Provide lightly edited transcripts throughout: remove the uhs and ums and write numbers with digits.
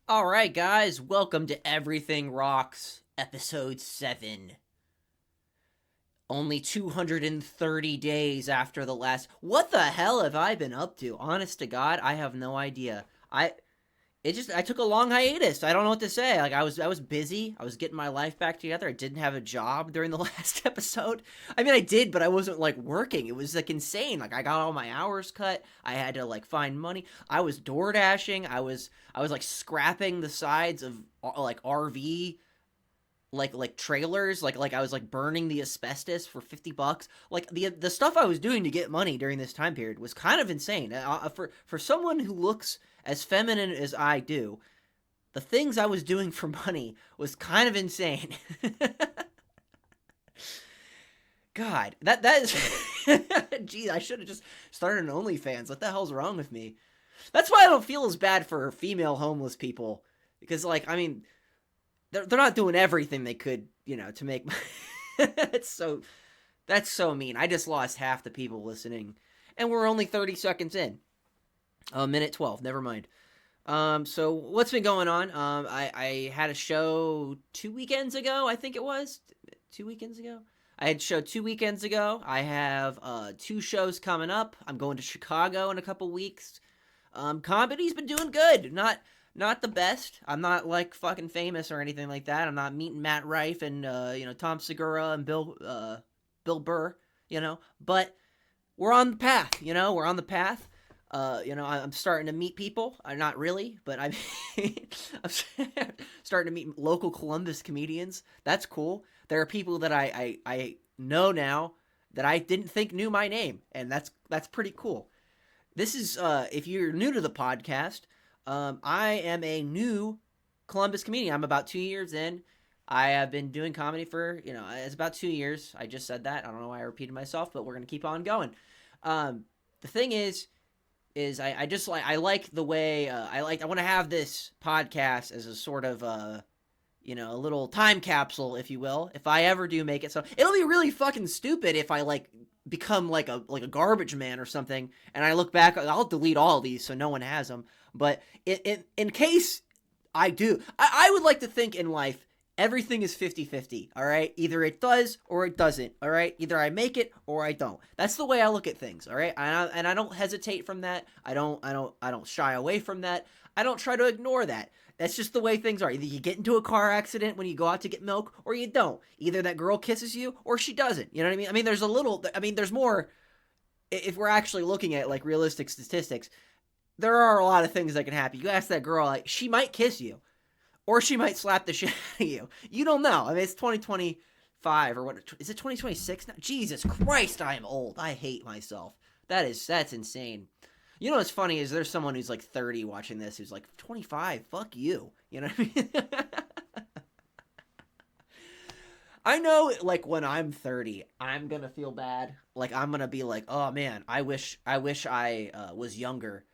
All right, guys, welcome to Everything Rocks, episode 7. Only 230 days after the last. What the hell have I been up to? Honest to God, I have no idea. I took a long hiatus. I don't know what to say. Like I was busy. I was getting my life back together. I didn't have a job during the last episode. I mean, I did, but I wasn't like working. It was like insane. Like I got all my hours cut. I had to like find money. I was door dashing. I was like scrapping the sides of like RV like trailers, like I was like burning the asbestos for $50. Like the stuff I was doing to get money during this time period was kind of insane. For someone who looks as feminine as I do, the things I was doing for money was kind of insane. God, that is geez, I should have just started an OnlyFans. What the hell's wrong with me? That's why I don't feel as bad for female homeless people, because like I mean they're not doing everything they could, to make. It's so that's so mean. I just lost half the people listening, and we're only 30 seconds in. Minute 12. Never mind. So what's been going on? I had a show 2 weekends ago. I think it was 2 weekends ago. I had a show 2 weekends ago. I have two shows coming up. I'm going to Chicago in a couple weeks. Comedy's been doing good. Not the best. I'm not like fucking famous or anything like that. I'm not meeting Matt Rife and Tom Segura and Bill Burr. But we're on the path. We're on the path. I'm starting to meet people. I'm not really, but I'm starting to meet local Columbus comedians. That's cool. There are people that I know now that I didn't think knew my name, and that's pretty cool. This is if you're new to the podcast, I am a new Columbus comedian. I'm about 2 years in. I have been doing comedy for it's about 2 years. I just said that. I don't know why I repeated myself, but we're gonna keep on going. The thing is I just like the way I want to have this podcast as a sort of a little time capsule, if you will, if I ever do make it. So it'll be really fucking stupid if I like become like a garbage man or something, and I look back. I'll delete all of these so no one has them. But in case I do, I would like to think in life everything is 50-50. All right, either it does or it doesn't. All right, either I make it or I don't. That's the way I look at things. All right, and I don't hesitate from that. I don't shy away from that. I don't try to ignore that. That's just the way things are. Either you get into a car accident when you go out to get milk, or you don't. Either that girl kisses you, or she doesn't. You know what I mean? I mean, there's more. If we're actually looking at like realistic statistics, there are a lot of things that can happen. You ask that girl, like, she might kiss you, or she might slap the shit out of you. You don't know. I mean, it's 2025 or what? Is it 2026 now? Jesus Christ, I am old. I hate myself. That's insane. You know what's funny is there's someone who's like 30 watching this who's like 25. Fuck you. You know what I mean? I know, like when I'm 30, I'm gonna feel bad. Like I'm gonna be like, oh man, I wish I was younger.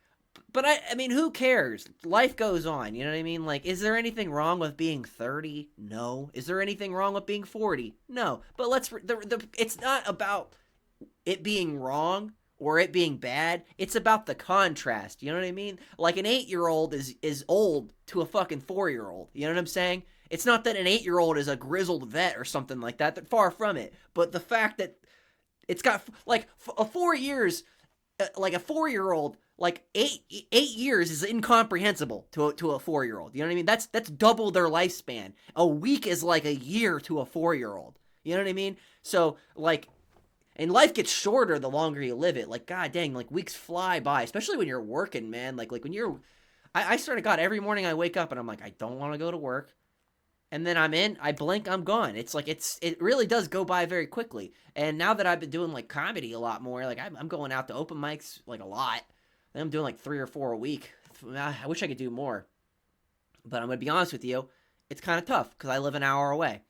But I mean, who cares? Life goes on. You know what I mean? Like, is there anything wrong with being 30? No. Is there anything wrong with being 40? No. But it's not about it being wrong or it being bad. It's about the contrast. You know what I mean? Like an 8-year old is old to a fucking 4-year old. You know what I'm saying? It's not that an 8-year old is a grizzled vet or something like that. That far from it. But the fact that it's got like a 4 years, like a 4-year old, like 8 years is incomprehensible to a 4-year old. You know what I mean? That's double their lifespan. A week is like a year to a 4-year old. You know what I mean? So like, and life gets shorter the longer you live it. Like, god dang, like weeks fly by, especially when you're working, man. Like when you're, I swear to God, every morning I wake up and I'm like, I don't want to go to work. And then I blink, I'm gone. It's like, it really does go by very quickly. And now that I've been doing like comedy a lot more, like I'm going out to open mics like a lot. I'm doing like 3 or 4 a week. I wish I could do more. But I'm going to be honest with you, it's kind of tough because I live an hour away.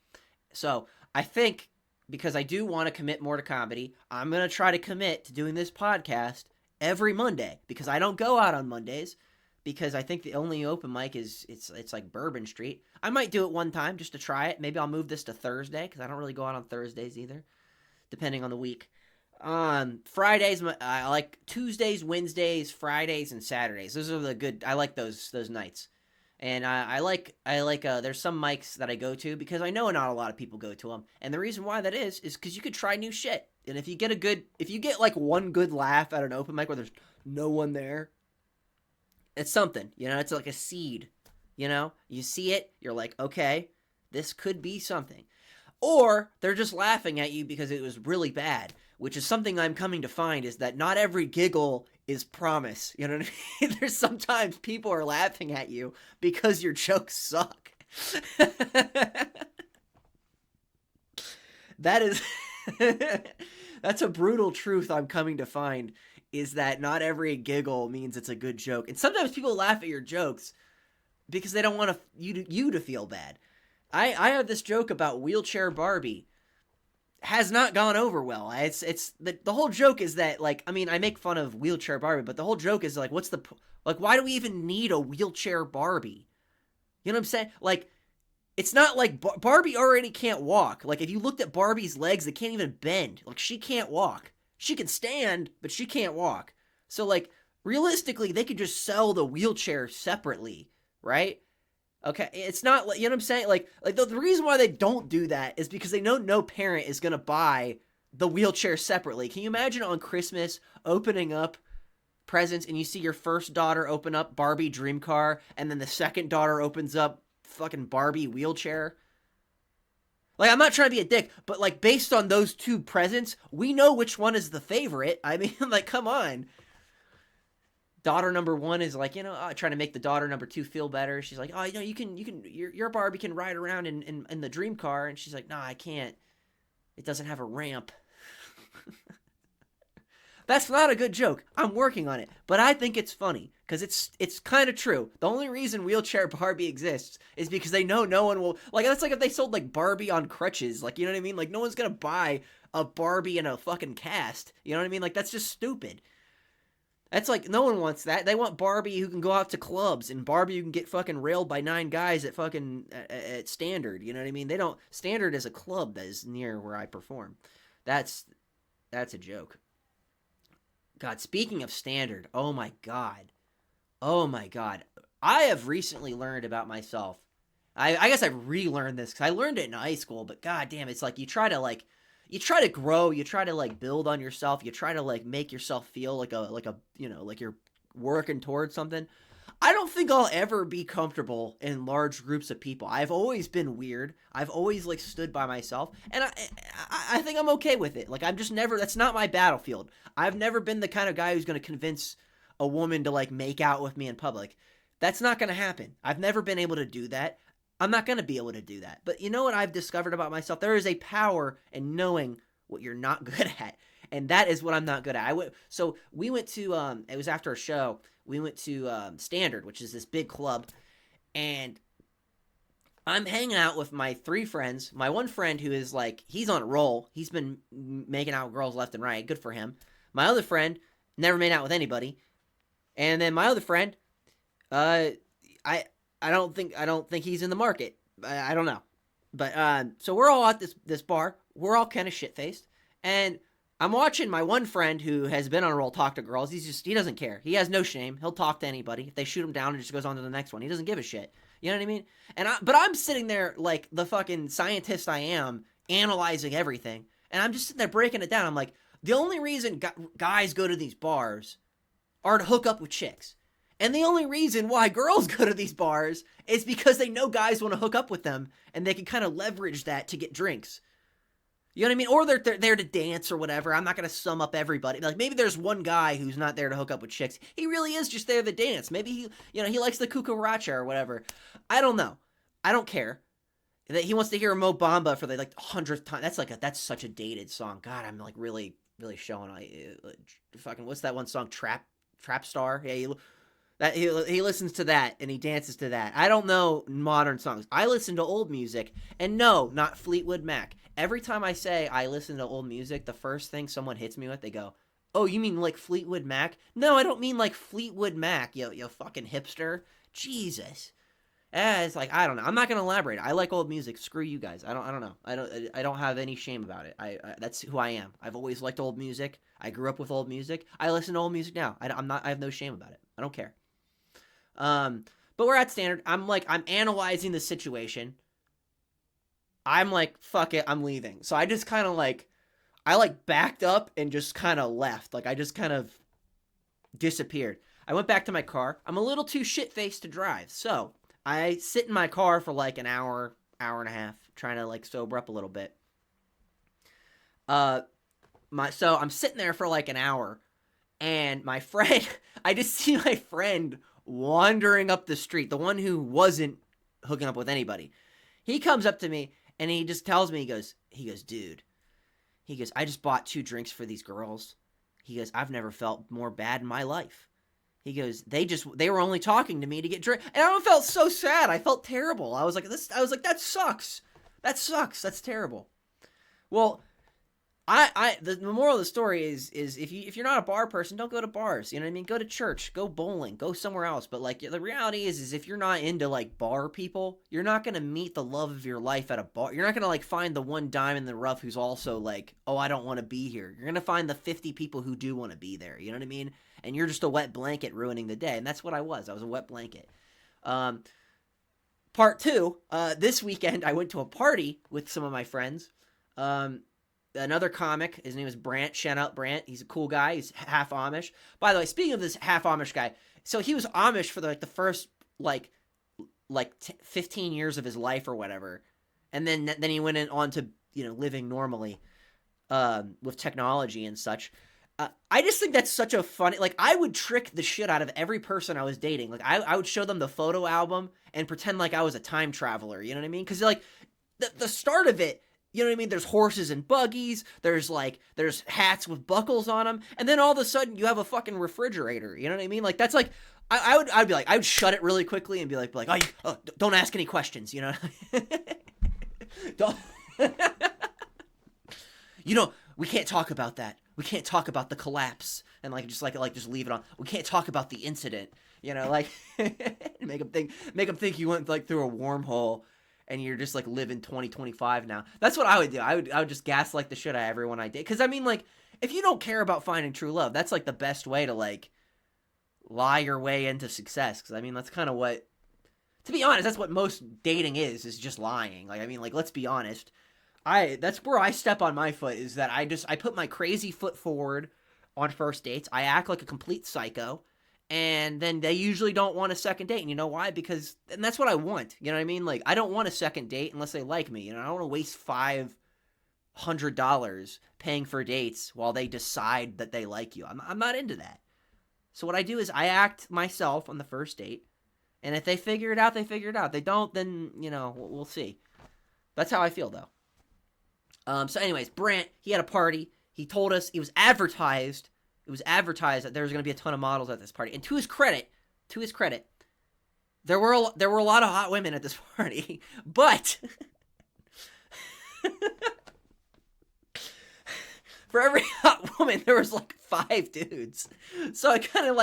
So I think because I do want to commit more to comedy, I'm going to try to commit to doing this podcast every Monday because I don't go out on Mondays because I think the only open mic is it's like Bourbon Street. I might do it one time just to try it. Maybe I'll move this to Thursday because I don't really go out on Thursdays either, depending on the week. Fridays, I like Tuesdays, Wednesdays, Fridays, and Saturdays. Those are the good. I like those nights. And there's some mics that I go to because I know not a lot of people go to them. And the reason why that is because you could try new shit. And if you get like one good laugh at an open mic where there's no one there, it's something, it's like a seed, you see it, you're like, okay, this could be something. Or they're just laughing at you because it was really bad, which is something I'm coming to find is that not every giggle is promise. You know what I mean? There's sometimes people are laughing at you because your jokes suck. That is that's a brutal truth I'm coming to find is that not every giggle means it's a good joke. And sometimes people laugh at your jokes because they don't want you to feel bad. I have this joke about wheelchair Barbie. Has not gone over well. It's the whole joke is that, like, I mean, I make fun of wheelchair Barbie, but the whole joke is like, why do we even need a wheelchair Barbie? You know what I'm saying? Like, it's not like Barbie already can't walk. Like, if you looked at Barbie's legs, they can't even bend. Like, she can't walk. She can stand, but she can't walk. So, like, realistically, they could just sell the wheelchair separately, right? Okay, it's not, you know what I'm saying? Like the reason why they don't do that is because they know no parent is going to buy the wheelchair separately. Can you imagine on Christmas opening up presents and you see your first daughter open up Barbie dream car and then the second daughter opens up fucking Barbie wheelchair? Like, I'm not trying to be a dick, but like based on those two presents, we know which one is the favorite. I mean, like, come on. Daughter number one is like, trying to make the daughter number two feel better. She's like, oh, your Barbie can ride around in the dream car. And she's like, no, I can't. It doesn't have a ramp. That's not a good joke. I'm working on it. But I think it's funny because it's kind of true. The only reason wheelchair Barbie exists is because they know no one will. Like, that's like if they sold like Barbie on crutches. Like, you know what I mean? Like, no one's going to buy a Barbie in a fucking cast. You know what I mean? Like, that's just stupid. That's like, no one wants that. They want Barbie who can go out to clubs and Barbie who can get fucking railed by 9 guys at fucking at Standard. You know what I mean? They don't. Standard is a club that is near where I perform. That's a joke. God, speaking of Standard, oh my god. I have recently learned about myself. I guess I relearned this because I learned it in high school, but god damn, it's like you try to grow, you try to like build on yourself, you try to like make yourself feel like like you're working towards something. I don't think I'll ever be comfortable in large groups of people. I've always been weird. I've always like stood by myself, and I think I'm okay with it. Like, I'm just never. That's not my battlefield. I've never been the kind of guy who's going to convince a woman to like make out with me in public. That's not going to happen. I've never been able to do that. I'm not going to be able to do that. But you know what I've discovered about myself? There is a power in knowing what you're not good at. And that is what I'm not good at. So we went to, it was after a show, we went to Standard, which is this big club. And I'm hanging out with my 3 friends. My one friend who is like, he's on a roll. He's been making out with girls left and right. Good for him. My other friend never made out with anybody. And then my other friend, I don't think he's in the market. I don't know. But so we're all at this bar. We're all kind of shit-faced. And I'm watching my one friend who has been on a roll talk to girls. He doesn't care. He has no shame. He'll talk to anybody. If they shoot him down, it just goes on to the next one. He doesn't give a shit. You know what I mean? But I'm sitting there like the fucking scientist I am, analyzing everything. And I'm just sitting there breaking it down. I'm like, the only reason guys go to these bars are to hook up with chicks. And the only reason why girls go to these bars is because they know guys want to hook up with them and they can kind of leverage that to get drinks. You know what I mean? Or they're there to dance or whatever. I'm not going to sum up everybody. Like, maybe there's one guy who's not there to hook up with chicks. He really is just there to dance. Maybe he likes the cucaracha or whatever. I don't know. I don't care. That he wants to hear Mo Bamba for the like 100th time. That's such a dated song. God, I'm like really showing fucking, what's that one song? Trap Star? Yeah, he listens to that and he dances to that. I don't know modern songs. I listen to old music, and no, not Fleetwood Mac. Every time I say I listen to old music, the first thing someone hits me with, they go, "Oh, you mean like Fleetwood Mac?" No, I don't mean like Fleetwood Mac, you fucking hipster. Jesus. It's like, I don't know. I'm not gonna elaborate. I like old music. Screw you guys. I don't know. I don't have any shame about it. That's who I am. I've always liked old music. I grew up with old music. I listen to old music now. I have no shame about it. I don't care. But But we're at Standard. I'm analyzing the situation. I'm like, fuck it, I'm leaving. So I just kind of like, I like backed up and just kind of left. Like I just kind of disappeared. I went back to my car. I'm a little too shit-faced to drive. So I sit in my car for like an hour, hour and a half, trying to like sober up a little bit. So I'm sitting there for like an hour, and my friend, I just see my friend wandering up the street, the one who wasn't hooking up with anybody. He comes up to me and he just tells me, dude, I just bought 2 drinks for these girls. He goes, I've never felt more bad in my life. He goes, they were only talking to me to get drink. And I felt so sad. I felt terrible. I was like, that sucks. That sucks. That's terrible. Well, the moral of the story is if you're not a bar person, don't go to bars. You know what I mean? Go to church, go bowling, go somewhere else. But like the reality is if you're not into like bar people, you're not gonna meet the love of your life at a bar. You're not gonna like find the one dime in the rough who's also like, oh, I don't want to be here. You're gonna find the 50 people who do want to be there. You know what I mean? And you're just a wet blanket ruining the day. And that's what I was. I was a wet blanket. Part 2. This weekend I went to a party with some of my friends. Another comic, his name is Brant. Shout out Brant. He's a cool guy. He's half Amish. By the way, speaking of this half Amish guy, so he was Amish for the first 15 years of his life or whatever, and then he went on to living normally with technology and such. I just think that's such a funny. Like I would trick the shit out of every person I was dating. Like I would show them the photo album and pretend like I was a time traveler. You know what I mean? Because like the start of it. You know what I mean? There's horses and buggies. There's hats with buckles on them. And then all of a sudden you have a fucking refrigerator. You know what I mean? Like that's like, I'd be like, I would shut it really quickly and be like, don't ask any questions, you know? Don't, we can't talk about that. We can't talk about the collapse and just leave it on. We can't talk about the incident, make them think you went through a wormhole. And you're just living 2025 now. That's what I would do. I would just gaslight the shit out of everyone I date. Because I mean, if you don't care about finding true love, that's the best way to lie your way into success. Because I mean, that's kind of what, to be honest, that's what most dating is just lying. Let's be honest. That's where I step on my foot, is that I put my crazy foot forward on first dates. I act like a complete psycho. And then they usually don't want a second date. And you know why? And that's what I want. You know what I mean? I don't want a second date unless they like me. I don't want to waste $500 paying for dates while they decide that they like you. I'm not into that. So what I do is I act myself on the first date. And if they figure it out, they figure it out. If they don't, then, we'll see. That's how I feel, though. So anyways, Brant, he had a party. He told us, it was advertised that there was going to be a ton of models at this party. And to his credit, there were a lot of hot women at this party. But for every hot woman, there was 5 dudes. So I kind of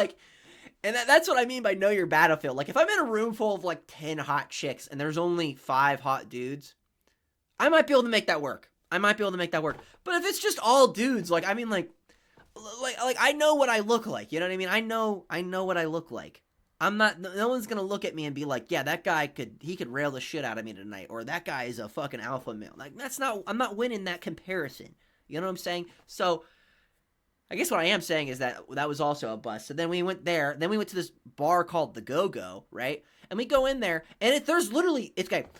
and that's what I mean by know your battlefield. If I'm in a room full of 10 hot chicks and there's only 5 hot dudes, I might be able to make that work. But if it's just all dudes, I know what I look like. You know what I mean? I know what I look like. No one's going to look at me and be like, yeah, that guy could rail the shit out of me tonight. Or that guy is a fucking alpha male. I'm not winning that comparison. You know what I'm saying? So I guess what I am saying is that was also a bust. So then we went there. Then we went to this bar called the Go-Go, right? And we go in there and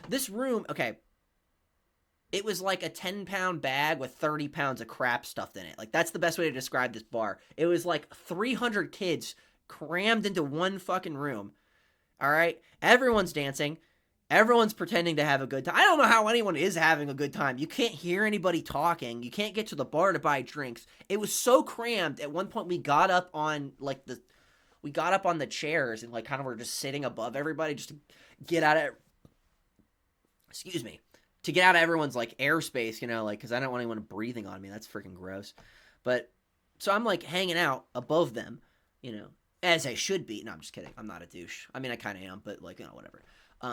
this room, okay. It was like a 10-pound bag with 30 pounds of crap stuffed in it. That's the best way to describe this bar. It was 300 kids crammed into one fucking room. All right? Everyone's dancing. Everyone's pretending to have a good time. I don't know how anyone is having a good time. You can't hear anybody talking. You can't get to the bar to buy drinks. It was so crammed. At one point, we got up on the chairs and kind of were just sitting above everybody just to get out of. Excuse me. To get out of everyone's airspace, because I don't want anyone breathing on me. That's freaking gross. But so I'm hanging out above them, as I should be. No, I'm just kidding. I'm not a douche. I mean, I kind of am, but whatever.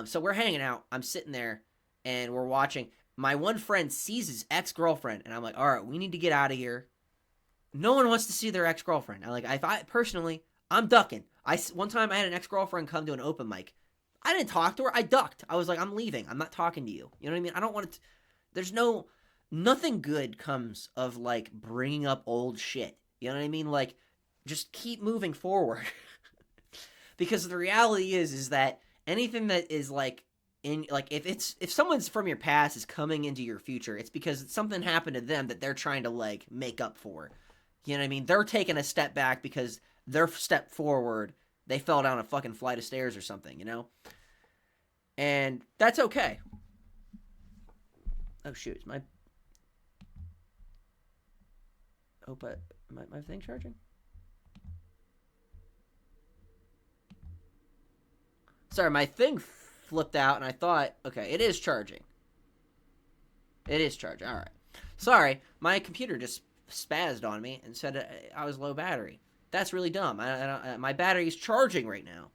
So we're hanging out. I'm sitting there and we're watching. My one friend sees his ex-girlfriend and I'm like, all right, we need to get out of here. No one wants to see their ex-girlfriend. Personally, I'm ducking. One time I had an ex-girlfriend come to an open mic. I didn't talk to her. I ducked. I was like, I'm leaving. I'm not talking to you. You know what I mean? I don't want to. There's nothing good comes of like bringing up old shit. You know what I mean? Like, just keep moving forward. Because the reality is that anything that is like in like if someone's from your past is coming into your future, it's because something happened to them that they're trying to like make up for. You know what I mean? They're taking a step back because their step forward, they fell down a fucking flight of stairs or something, you know? And that's okay. Oh shoot, is my but my thing charging? Sorry, my thing flipped out and I thought, okay, it is charging. It is charging. All right. Sorry, my computer just spazzed on me and said I was low battery. That's really dumb. My battery's charging right now.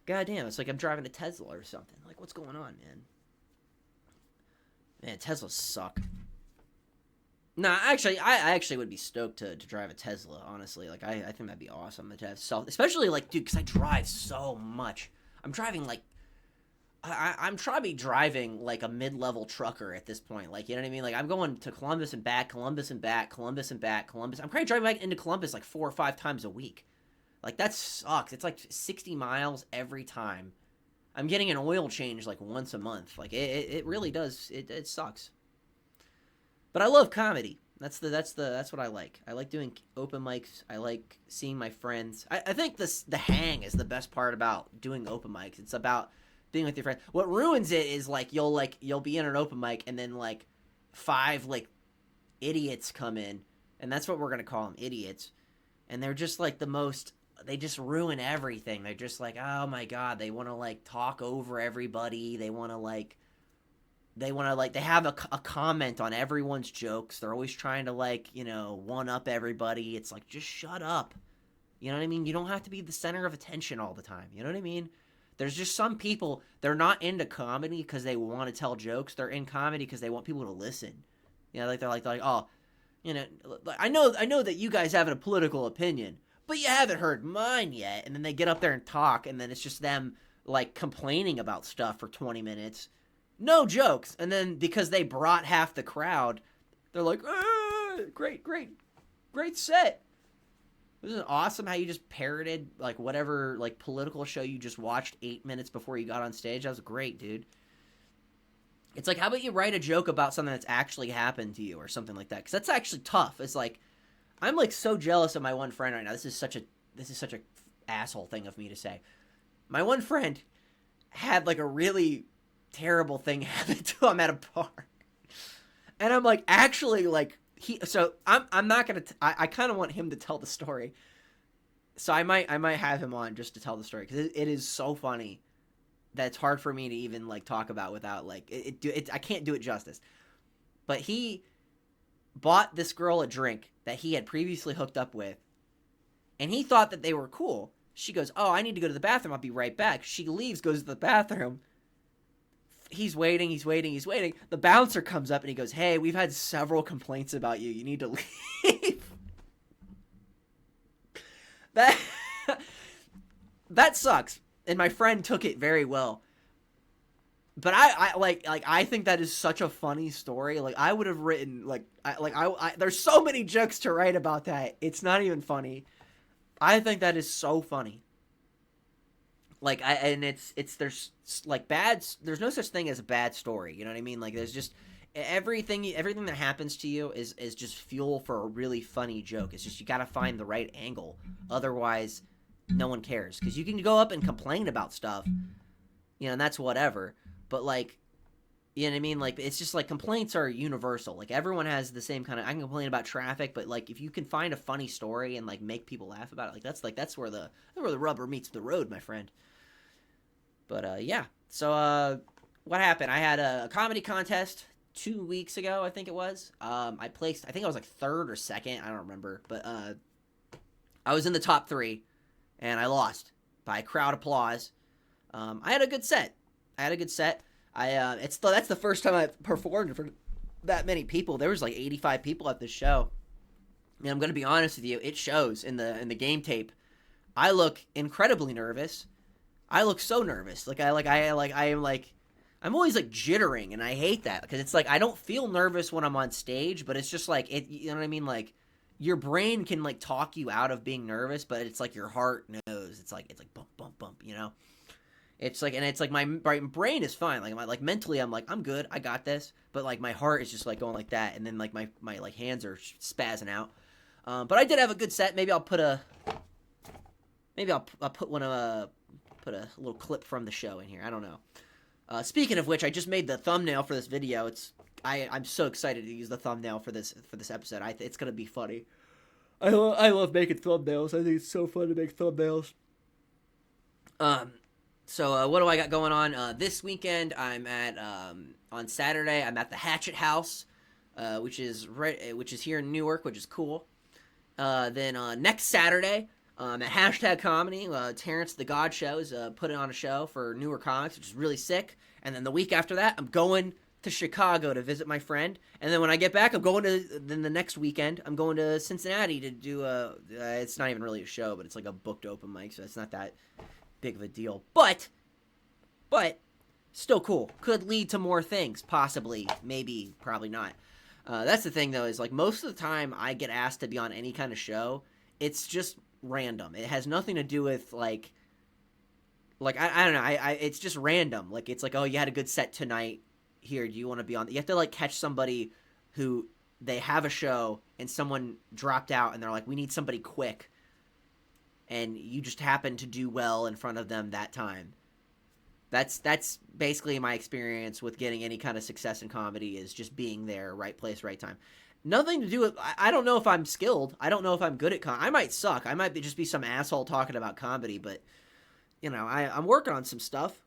God damn, it's like I'm driving a Tesla or something. Like, what's going on, man? Man, Teslas suck. Nah, actually, I actually would be stoked to drive a Tesla, honestly. Like, I think that'd be awesome to have self... Especially, like, dude, because I drive so much. I'm driving, like... I'm trying to be driving, like, a mid-level trucker at this point. Like, you know what I mean? Like, I'm going to Columbus and back, Columbus and back, Columbus and back, Columbus... I'm probably driving back into Columbus, like, 4 or 5 times a week. Like, that sucks. It's, like, 60 miles every time. I'm getting an oil change, like, once a month. Like, it really does. It sucks. But I love comedy. That's what I like. I like doing open mics. I like seeing my friends. I think the hang is the best part about doing open mics. It's about being with your friends. What ruins it is you'll be in an open mic and then like 5 like idiots come in, and that's what we're gonna call them, idiots. And they're just like the most. They just ruin everything. They're just like, oh my god, they want to like talk over everybody. They have a comment on everyone's jokes. They're always trying to like, you know, one up everybody. It's like, just shut up. You know what I mean? You don't have to be the center of attention all the time. You know what I mean? There's just some people, they're not into comedy because they want to tell jokes. They're in comedy because they want people to listen. You know, like they're like, oh, you know, I know that you guys have a political opinion, but you haven't heard mine yet. And then they get up there and talk, and then it's just them like complaining about stuff for 20 minutes. No jokes. And then because they brought half the crowd, they're like, great set. Isn't it awesome how you just parroted like whatever like political show you just watched 8 minutes before you got on stage? That was great, dude. It's like, how about you write a joke about something that's actually happened to you or something like that? Because that's actually tough. It's like, I'm like so jealous of my one friend right now. This is such a asshole thing of me to say. My one friend had like a really terrible thing happened to him at a bar, and I'm like, actually, like I'm not gonna. I kind of want him to tell the story, so I might have him on just to tell the story because it is so funny that it's hard for me to even like talk about without like I can't do it justice. But he bought this girl a drink that he had previously hooked up with, and he thought that they were cool. She goes, "Oh, I need to go to the bathroom. I'll be right back." She leaves, goes to the bathroom. He's waiting. The bouncer comes up and he goes, "Hey, we've had several complaints about you. You need to leave." That sucks. And my friend took it very well. But I think that is such a funny story. Like, I would have written there's so many jokes to write about that. It's not even funny. I think that is so funny. Like, there's no such thing as a bad story. You know what I mean? Like, there's just everything that happens to you is just fuel for a really funny joke. It's just, you got to find the right angle. Otherwise, no one cares. Because you can go up and complain about stuff, you know, and that's whatever. But, like, you know what I mean? Like, it's just like complaints are universal. Like, everyone has the same kind of, I can complain about traffic, but like, if you can find a funny story and like make people laugh about it, that's where the rubber meets the road, my friend. But yeah, so what happened? I had a comedy contest 2 weeks ago, I think it was. I placed, I think I was like 3rd or 2nd, I don't remember, but I was in the top 3, and I lost by crowd applause. I had a good set. That's the first time I've performed for that many people. There was like 85 people at this show. And I'm gonna be honest with you, it shows in the game tape. I look incredibly nervous. I look so nervous. I'm always like jittering, and I hate that because it's like I don't feel nervous when I'm on stage, but it's just like it. You know what I mean? Like your brain can like talk you out of being nervous, but it's like your heart knows. It's like bump bump bump. You know? It's like, and it's like my brain is fine. Like mentally, I'm like, I'm good. I got this. But like my heart is just like going like that, and then like my like hands are spazzing out. But I did have a good set. Maybe I'll put I'll put put a little clip from the show in here. I don't know. Speaking of which, I just made the thumbnail for this video. I'm so excited to use the thumbnail for this episode. It's gonna be funny. I love making thumbnails. I think it's so fun to make thumbnails. So what do I got going on? This weekend, I'm at on Saturday. I'm at the Hatchet House, which is here in Newark, which is cool. Then next Saturday, at Hashtag Comedy, Terrence the God Show is putting on a show for newer comics, which is really sick. And then the week after that, I'm going to Chicago to visit my friend. And then when I get back, I'm going to, then the next weekend, I'm going to Cincinnati to do it's not even really a show, but it's like a booked open mic, so it's not that big of a deal. But still cool. Could lead to more things, possibly, maybe, probably not. That's the thing, though, is like most of the time I get asked to be on any kind of show, it's just random. It has nothing to do with like I don't know. It's just random. Like it's like, oh, you had a good set tonight. Here, do you want to be on? You have to like catch somebody who they have a show and someone dropped out and they're like, we need somebody quick, and you just happen to do well in front of them that time. That's basically my experience with getting any kind of success in comedy, is just being there, right place, right time. Nothing to do with, I don't know if I'm skilled. I don't know if I'm good at I might suck. I might just be some asshole talking about comedy, but, you know, I'm working on some stuff.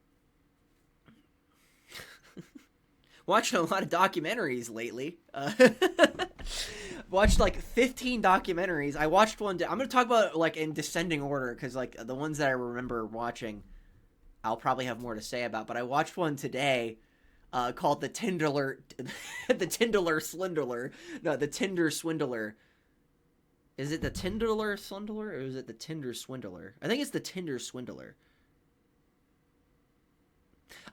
Watching a lot of documentaries lately. Watched like 15 documentaries. I watched one. I'm going to talk about like in descending order, because like the ones that I remember watching, I'll probably have more to say about. But I watched one today called the Tinder Swindler. No, the Tinder Swindler. Is it the Tinder Swindler or is it the Tinder Swindler? I think it's the Tinder Swindler.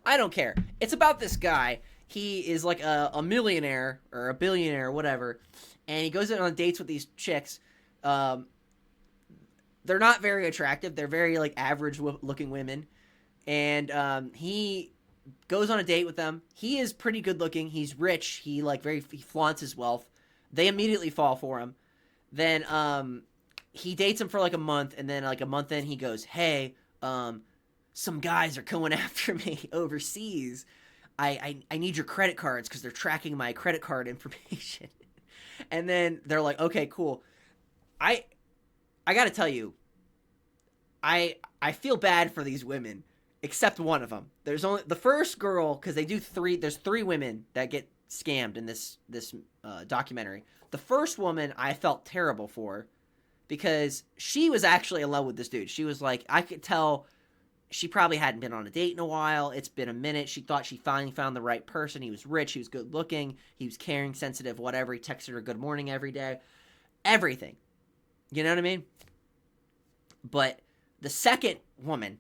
I don't care. It's about this guy. He is like a millionaire or a billionaire or whatever, and he goes in on dates with these chicks. They're not very attractive. They're very like average looking women, and he goes on a date with them. He is pretty good looking. He's rich. He flaunts his wealth. They immediately fall for him. Then he dates him for like a month, and then like a month in, he goes, "Hey, some guys are going after me overseas. I need your credit cards because they're tracking my credit card information." And then they're like, "Okay, cool." I got to tell you, I feel bad for these women, except one of them. There's only the first girl, because they do there's three women that get scammed in this documentary. The first woman I felt terrible for, because she was actually in love with this dude. She was like, I could tell she probably hadn't been on a date in a while. It's been a minute. She thought she finally found the right person. He was rich. He was good looking. He was caring, sensitive, whatever. He texted her good morning every day. Everything. You know what I mean? But the second woman,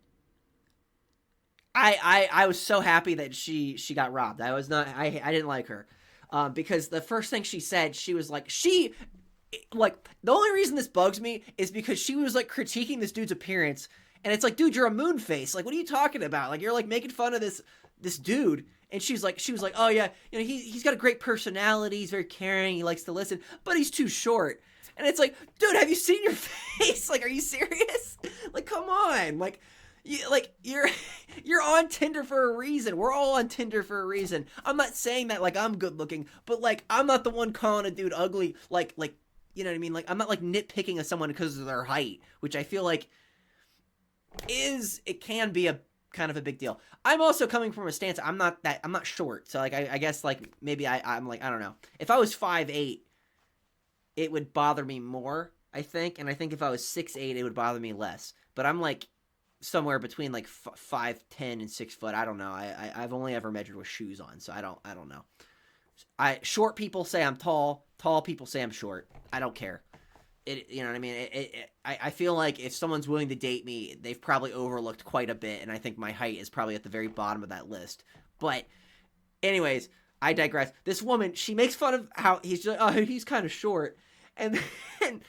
I was so happy that she got robbed. I didn't like her. Because the first thing she said, she was like, the only reason this bugs me is because she was like critiquing this dude's appearance. And it's like, dude, you're a moon face. Like, what are you talking about? Like, you're like making fun of this dude. And she was like, oh yeah, you know, he's got a great personality. He's very caring. He likes to listen, but he's too short. And it's like, dude, have you seen your face? Like, are you serious? Like, come on. Like, you're on Tinder for a reason. We're all on Tinder for a reason. I'm not saying that like I'm good looking, but like I'm not the one calling a dude ugly. Like, you know what I mean? Like, I'm not like nitpicking at someone because of their height, which I feel like it can be a kind of a big deal. I'm also coming from a stance, I'm not short. So like, I guess like maybe I'm like, I don't know. If I was 5'8", it would bother me more, I think. And I think if I was 6'8", it would bother me less. But I'm like somewhere between like 5'10" and 6 foot. I don't know. I've only ever measured with shoes on, so I don't know. Short people say I'm tall. Tall people say I'm short. I don't care. you know what I mean? I feel like if someone's willing to date me, they've probably overlooked quite a bit, and I think my height is probably at the very bottom of that list. But anyways, I digress. This woman, she makes fun of how he's just, oh, he's kind of short, and then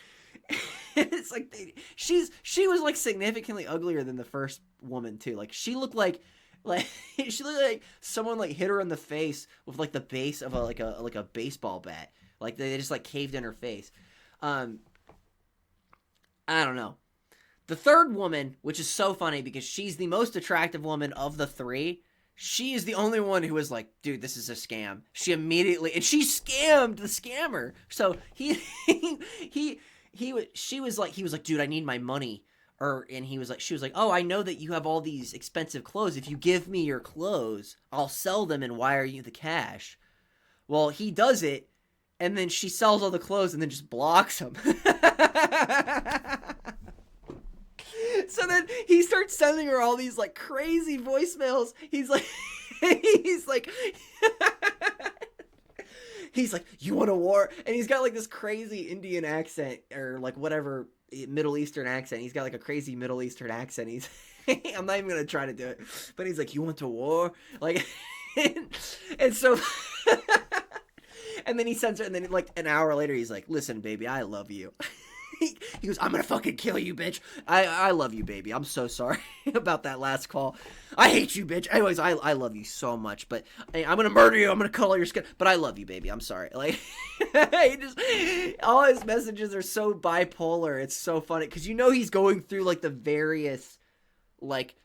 it's like she was like significantly uglier than the first woman too. Like she looked like she looked like someone like hit her in the face with like the base of a baseball bat. Like they just like caved in her face. I don't know. The third woman, which is so funny because she's the most attractive woman of the three, she is the only one who was like, dude, this is a scam. She immediately, and she scammed the scammer. So she was like, he was like, dude, I need my money. And she was like, oh, I know that you have all these expensive clothes. If you give me your clothes, I'll sell them and wire you the cash. Well, he does it, and then she sells all the clothes and then just blocks him. So then he starts sending her all these like crazy voicemails. He's like, he's like, he's like, you want a war? And he's got like this crazy Indian accent or like whatever Middle Eastern accent. He's got like a crazy Middle Eastern accent. He's, I'm not even gonna try to do it, but he's like, you want a war? Like, and so. And then he sends her, and then like an hour later, he's like, listen, baby, I love you. He goes, I'm gonna fucking kill you, bitch. I love you, baby. I'm so sorry about that last call. I hate you, bitch. Anyways, I love you so much, but I'm gonna murder you. I'm gonna color your skin. But I love you, baby. I'm sorry. Like, he just, all his messages are so bipolar. It's so funny. Because you know he's going through, like, the various, like,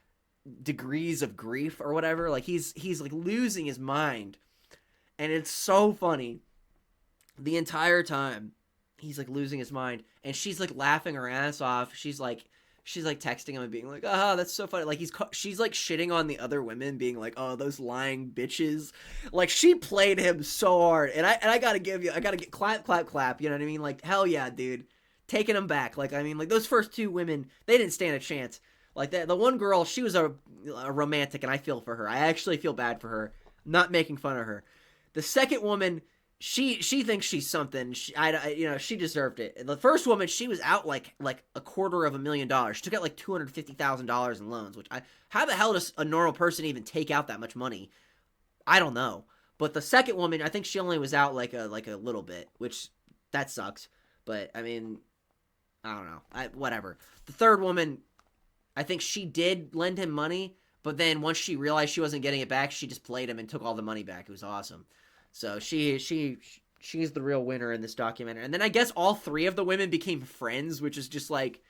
degrees of grief or whatever. Like, he's like, losing his mind. And it's so funny. The entire time, he's like losing his mind, and she's like laughing her ass off. She's like texting him and being like, "Ah, oh, that's so funny." Like she's like shitting on the other women, being like, "Oh, those lying bitches." Like she played him so hard, and I gotta get clap, clap, clap. You know what I mean? Like hell yeah, dude, taking him back. Like I mean, like those first two women, they didn't stand a chance. Like the one girl, she was a romantic, and I feel for her. I actually feel bad for her. I'm not making fun of her. The second woman, she thinks she's something. She deserved it. The first woman, she was out like $250,000. She took out like $250,000 in loans. How the hell does a normal person even take out that much money? I don't know. But the second woman, I think she only was out like a little bit, which that sucks. But I mean, I don't know. Whatever. The third woman, I think she did lend him money, but then once she realized she wasn't getting it back, she just played him and took all the money back. It was awesome. So she's the real winner in this documentary. And then I guess all three of the women became friends, which is just like,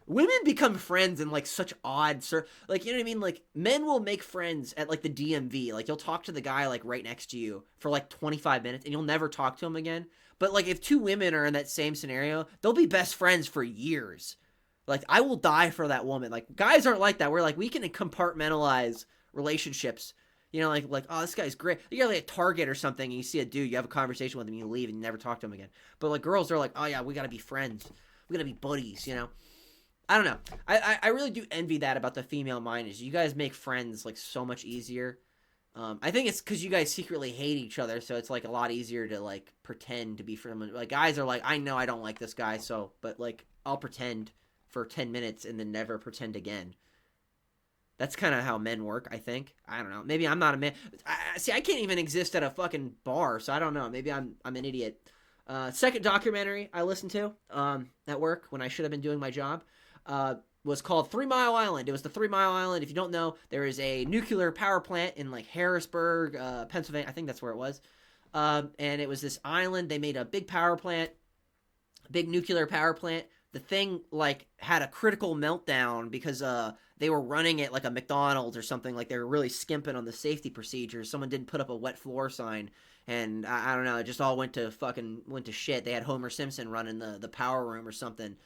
women become friends in like such odd like, you know what I mean? Like men will make friends at like the DMV. Like you'll talk to the guy like right next to you for like 25 minutes and you'll never talk to him again. But like if two women are in that same scenario, they'll be best friends for years. Like I will die for that woman. Like guys aren't like that. We're like, we can compartmentalize relationships. You know, like, oh, this guy's great. You're like at Target or something, and you see a dude, you have a conversation with him, you leave, and you never talk to him again. But, like, girls, they're like, oh, yeah, we gotta be friends. We gotta be buddies, you know? I don't know. I really do envy that about the female mind, is you guys make friends, like, so much easier. I think it's because you guys secretly hate each other, so it's, like, a lot easier to, like, pretend to be friendly. Like, guys are like, I know I don't like this guy, so, but, like, I'll pretend for 10 minutes and then never pretend again. That's kind of how men work, I think. I don't know. Maybe I'm not a man. I can't even exist at a fucking bar, so I don't know. Maybe I'm an idiot. Second documentary I listened to at work when I should have been doing my job was called 3 Mile Island. It was the 3 Mile Island. If you don't know, there is a nuclear power plant in like Harrisburg, Pennsylvania. I think that's where it was. And it was this island. They made a big power plant, big nuclear power plant. The thing like had a critical meltdown because they were running it like a McDonald's or something. Like they were really skimping on the safety procedures. Someone didn't put up a wet floor sign, and I don't know. It just all went to shit. They had Homer Simpson running the power room or something.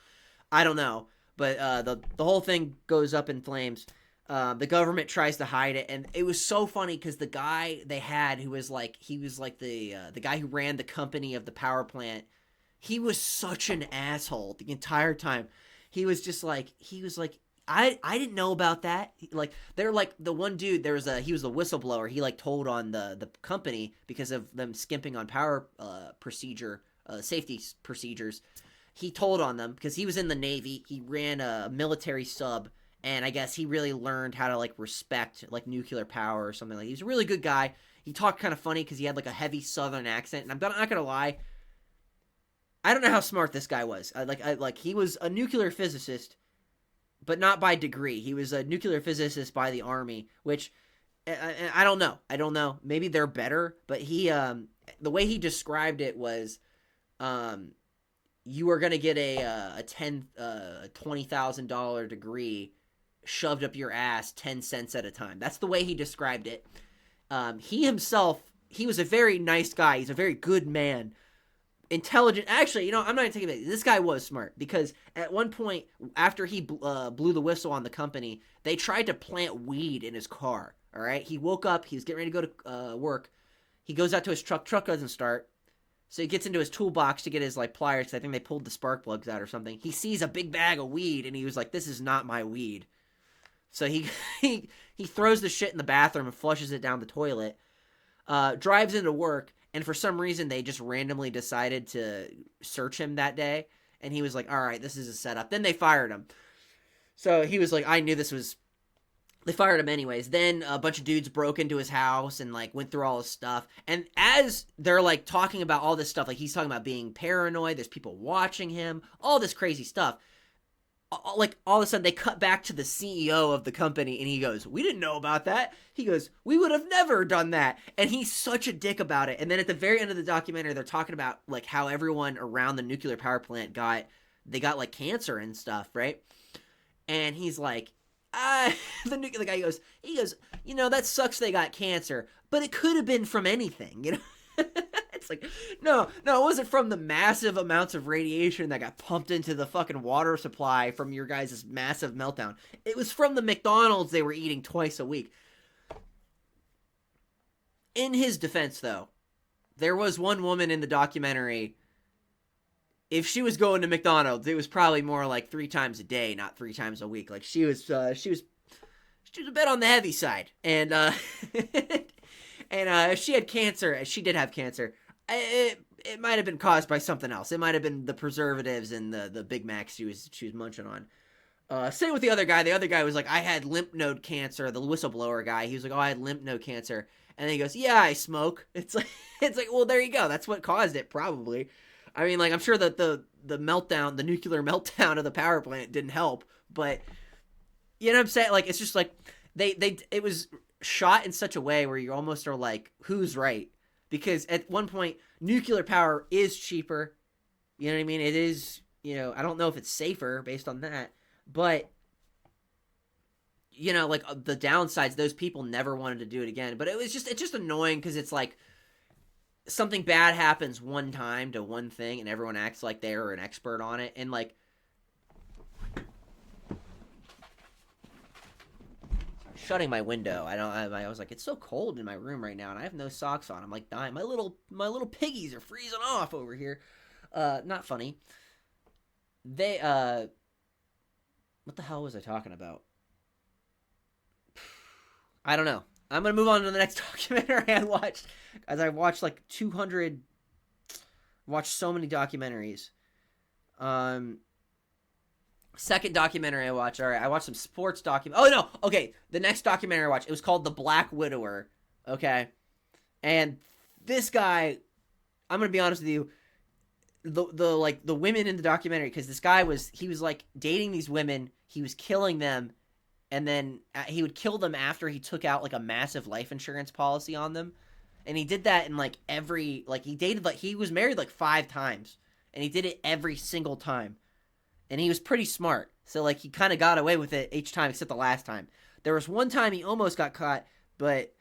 I don't know, but the whole thing goes up in flames. The government tries to hide it, and it was so funny because the guy they had who was like the guy who ran the company of the power plant. He was such an asshole the entire time. He was like, I didn't know about that. Like, they're like, the one dude, he was the whistleblower. He like told on the company because of them skimping on power procedure safety procedures. He told on them because he was in the Navy. He ran a military sub, and I guess he really learned how to like respect like nuclear power or something. Like, he's a really good guy. He talked kind of funny because he had like a heavy Southern accent, and I'm not gonna lie, I don't know how smart this guy was. He was a nuclear physicist, but not by degree. He was a nuclear physicist by the Army, which I don't know. I don't know. Maybe they're better, but the way he described it was, you are gonna get a $20,000 degree shoved up your ass 10 cents at a time. That's the way he described it. He himself, he was a very nice guy. He's a very good man. Intelligent. Actually, I'm not even taking it. This guy was smart because at one point after he blew the whistle on the company, they tried to plant weed in his car. All right. He woke up. He was getting ready to go to work. He goes out to his truck. Truck doesn't start. So he gets into his toolbox to get his like pliers. I think they pulled the spark plugs out or something. He sees a big bag of weed and he was like, "This is not my weed." So he he throws the shit in the bathroom and flushes it down the toilet. Drives into work. And for some reason, they just randomly decided to search him that day. And he was like, all right, this is a setup. Then they fired him. So he was like, I knew this was... They fired him anyways. Then a bunch of dudes broke into his house and like went through all his stuff. And as they're like talking about all this stuff, like he's talking about being paranoid, there's people watching him, all this crazy stuff. Like all of a sudden they cut back to the CEO of the company and he goes, "We didn't know about that." He goes, "We would have never done that." And he's such a dick about it. And then at the very end of the documentary, they're talking about like how everyone around the nuclear power plant got like cancer and stuff, right? And he's like, the guy goes, "That sucks they got cancer, but it could have been from anything, It's like, no, it wasn't from the massive amounts of radiation that got pumped into the fucking water supply from your guys' massive meltdown. It was from the McDonald's they were eating twice a week." In his defense, though, there was one woman in the documentary, if she was going to McDonald's, it was probably more like 3 times a day, not 3 times a week. Like she was a bit on the heavy side. And, if she had cancer, she did have cancer, it might have been caused by something else. It might have been the preservatives and the Big Macs she was munching on. Same with the other guy. The other guy was like, "I had lymph node cancer." The whistleblower guy, he was like, "Oh, I had lymph node cancer." And then he goes, "Yeah, I smoke." It's like, well, there you go. That's what caused it, probably. I mean, like, I'm sure that the meltdown, the nuclear meltdown of the power plant didn't help, but you know what I'm saying? Like, it's just like it was shot in such a way where you almost are like, who's right? Because at one point, nuclear power is cheaper. You know what I mean? It is, I don't know if it's safer based on that, but like the downsides, those people never wanted to do it again. But it's just annoying because it's like something bad happens one time to one thing and everyone acts like they're an expert on it. And like, shutting my window. I was like, it's so cold in my room right now and I have no socks on. I'm like dying. My little piggies are freezing off over here. Not funny. They, what the hell was I talking about? I don't know. I'm going to move on to the next documentary I watched. As I watched like 200, watched so many documentaries. Second documentary I watched. All right, I watched some sports Oh, no. Okay, the next documentary I watched, it was called The Black Widower. Okay. And this guy, I'm going to be honest with you, the women in the documentary, because this guy he was like dating these women, he was killing them, and then he would kill them after he took out like a massive life insurance policy on them. And he did that in like he was married like 5 times, and he did it every single time. And he was pretty smart. So like he kind of got away with it each time except the last time. There was one time he almost got caught, but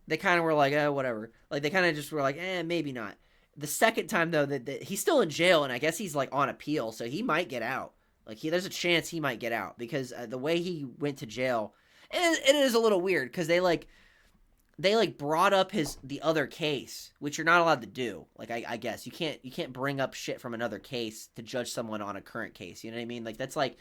they kind of were like, oh, whatever. Like they kind of just were like, maybe not. The second time though, that he's still in jail, and I guess he's like on appeal, so he might get out. Like there's a chance he might get out because the way he went to jail, it is a little weird because they brought up the other case, which you're not allowed to do. Like I guess you can't bring up shit from another case to judge someone on a current case. You know what I mean? Like that's like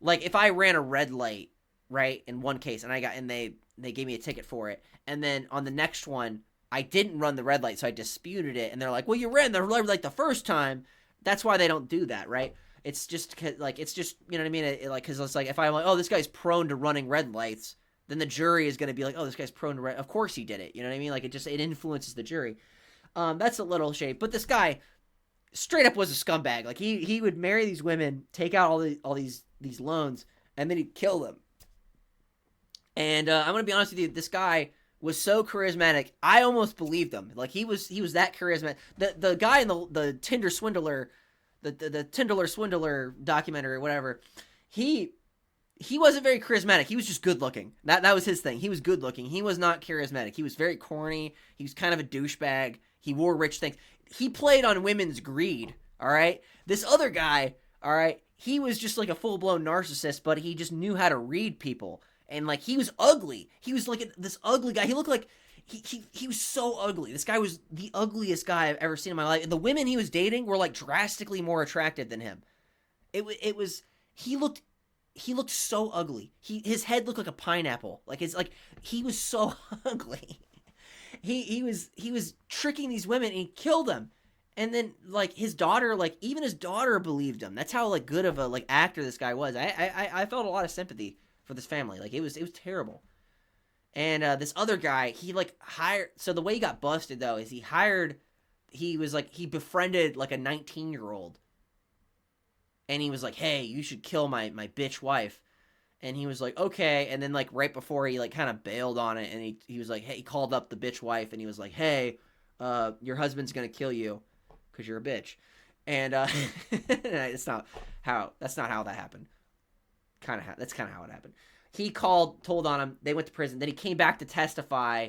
if I ran a red light, right, in one case and they gave me a ticket for it, and then on the next one I didn't run the red light, so I disputed it. And they're like, well, you ran the red light the first time. That's why they don't do that, right? It's just like, it's just, you know what I mean? Because it's like, if I'm like, oh, this guy's prone to running red lights, then the jury is going to be like, oh, this guy's prone to red. Of course he did it. You know what I mean? Like, it influences the jury. That's a little shade. But this guy straight up was a scumbag. Like, he would marry these women, take out all these loans, and then he'd kill them. And I'm gonna be honest with you, this guy was so charismatic. I almost believed him. Like, he was that charismatic. The guy in the Tinder swindler, the Tinder swindler documentary or whatever, he wasn't very charismatic. He was just good looking. That was his thing. He was good looking. He was not charismatic. He was very corny. He was kind of a douchebag. He wore rich things. He played on women's greed. All right. This other guy, all right, he was just like a full blown narcissist, but he just knew how to read people. And like, he was ugly. He was like this ugly guy. He looked like he was so ugly. This guy was the ugliest guy I've ever seen in my life. And the women he was dating were like drastically more attractive than him. It was he looked so ugly. His head looked like a pineapple. Like, it's like, he was so ugly. He was tricking these women and he killed them. And then like his daughter, like even his daughter believed him. That's how like good of a like actor this guy was. I felt a lot of sympathy for this family. Like, it was terrible. And this other guy, he like hired. So the way he got busted though is he befriended like a 19-year-old. And he was like, hey, you should kill my bitch wife. And he was like, okay. And then like right before he like kind of bailed on it, and he was like, hey, he called up the bitch wife and he was like, hey, your husband's gonna kill you because you're a bitch. And that's not how that happened. That's kind of how it happened. He told on him. They went to prison. Then he came back to testify,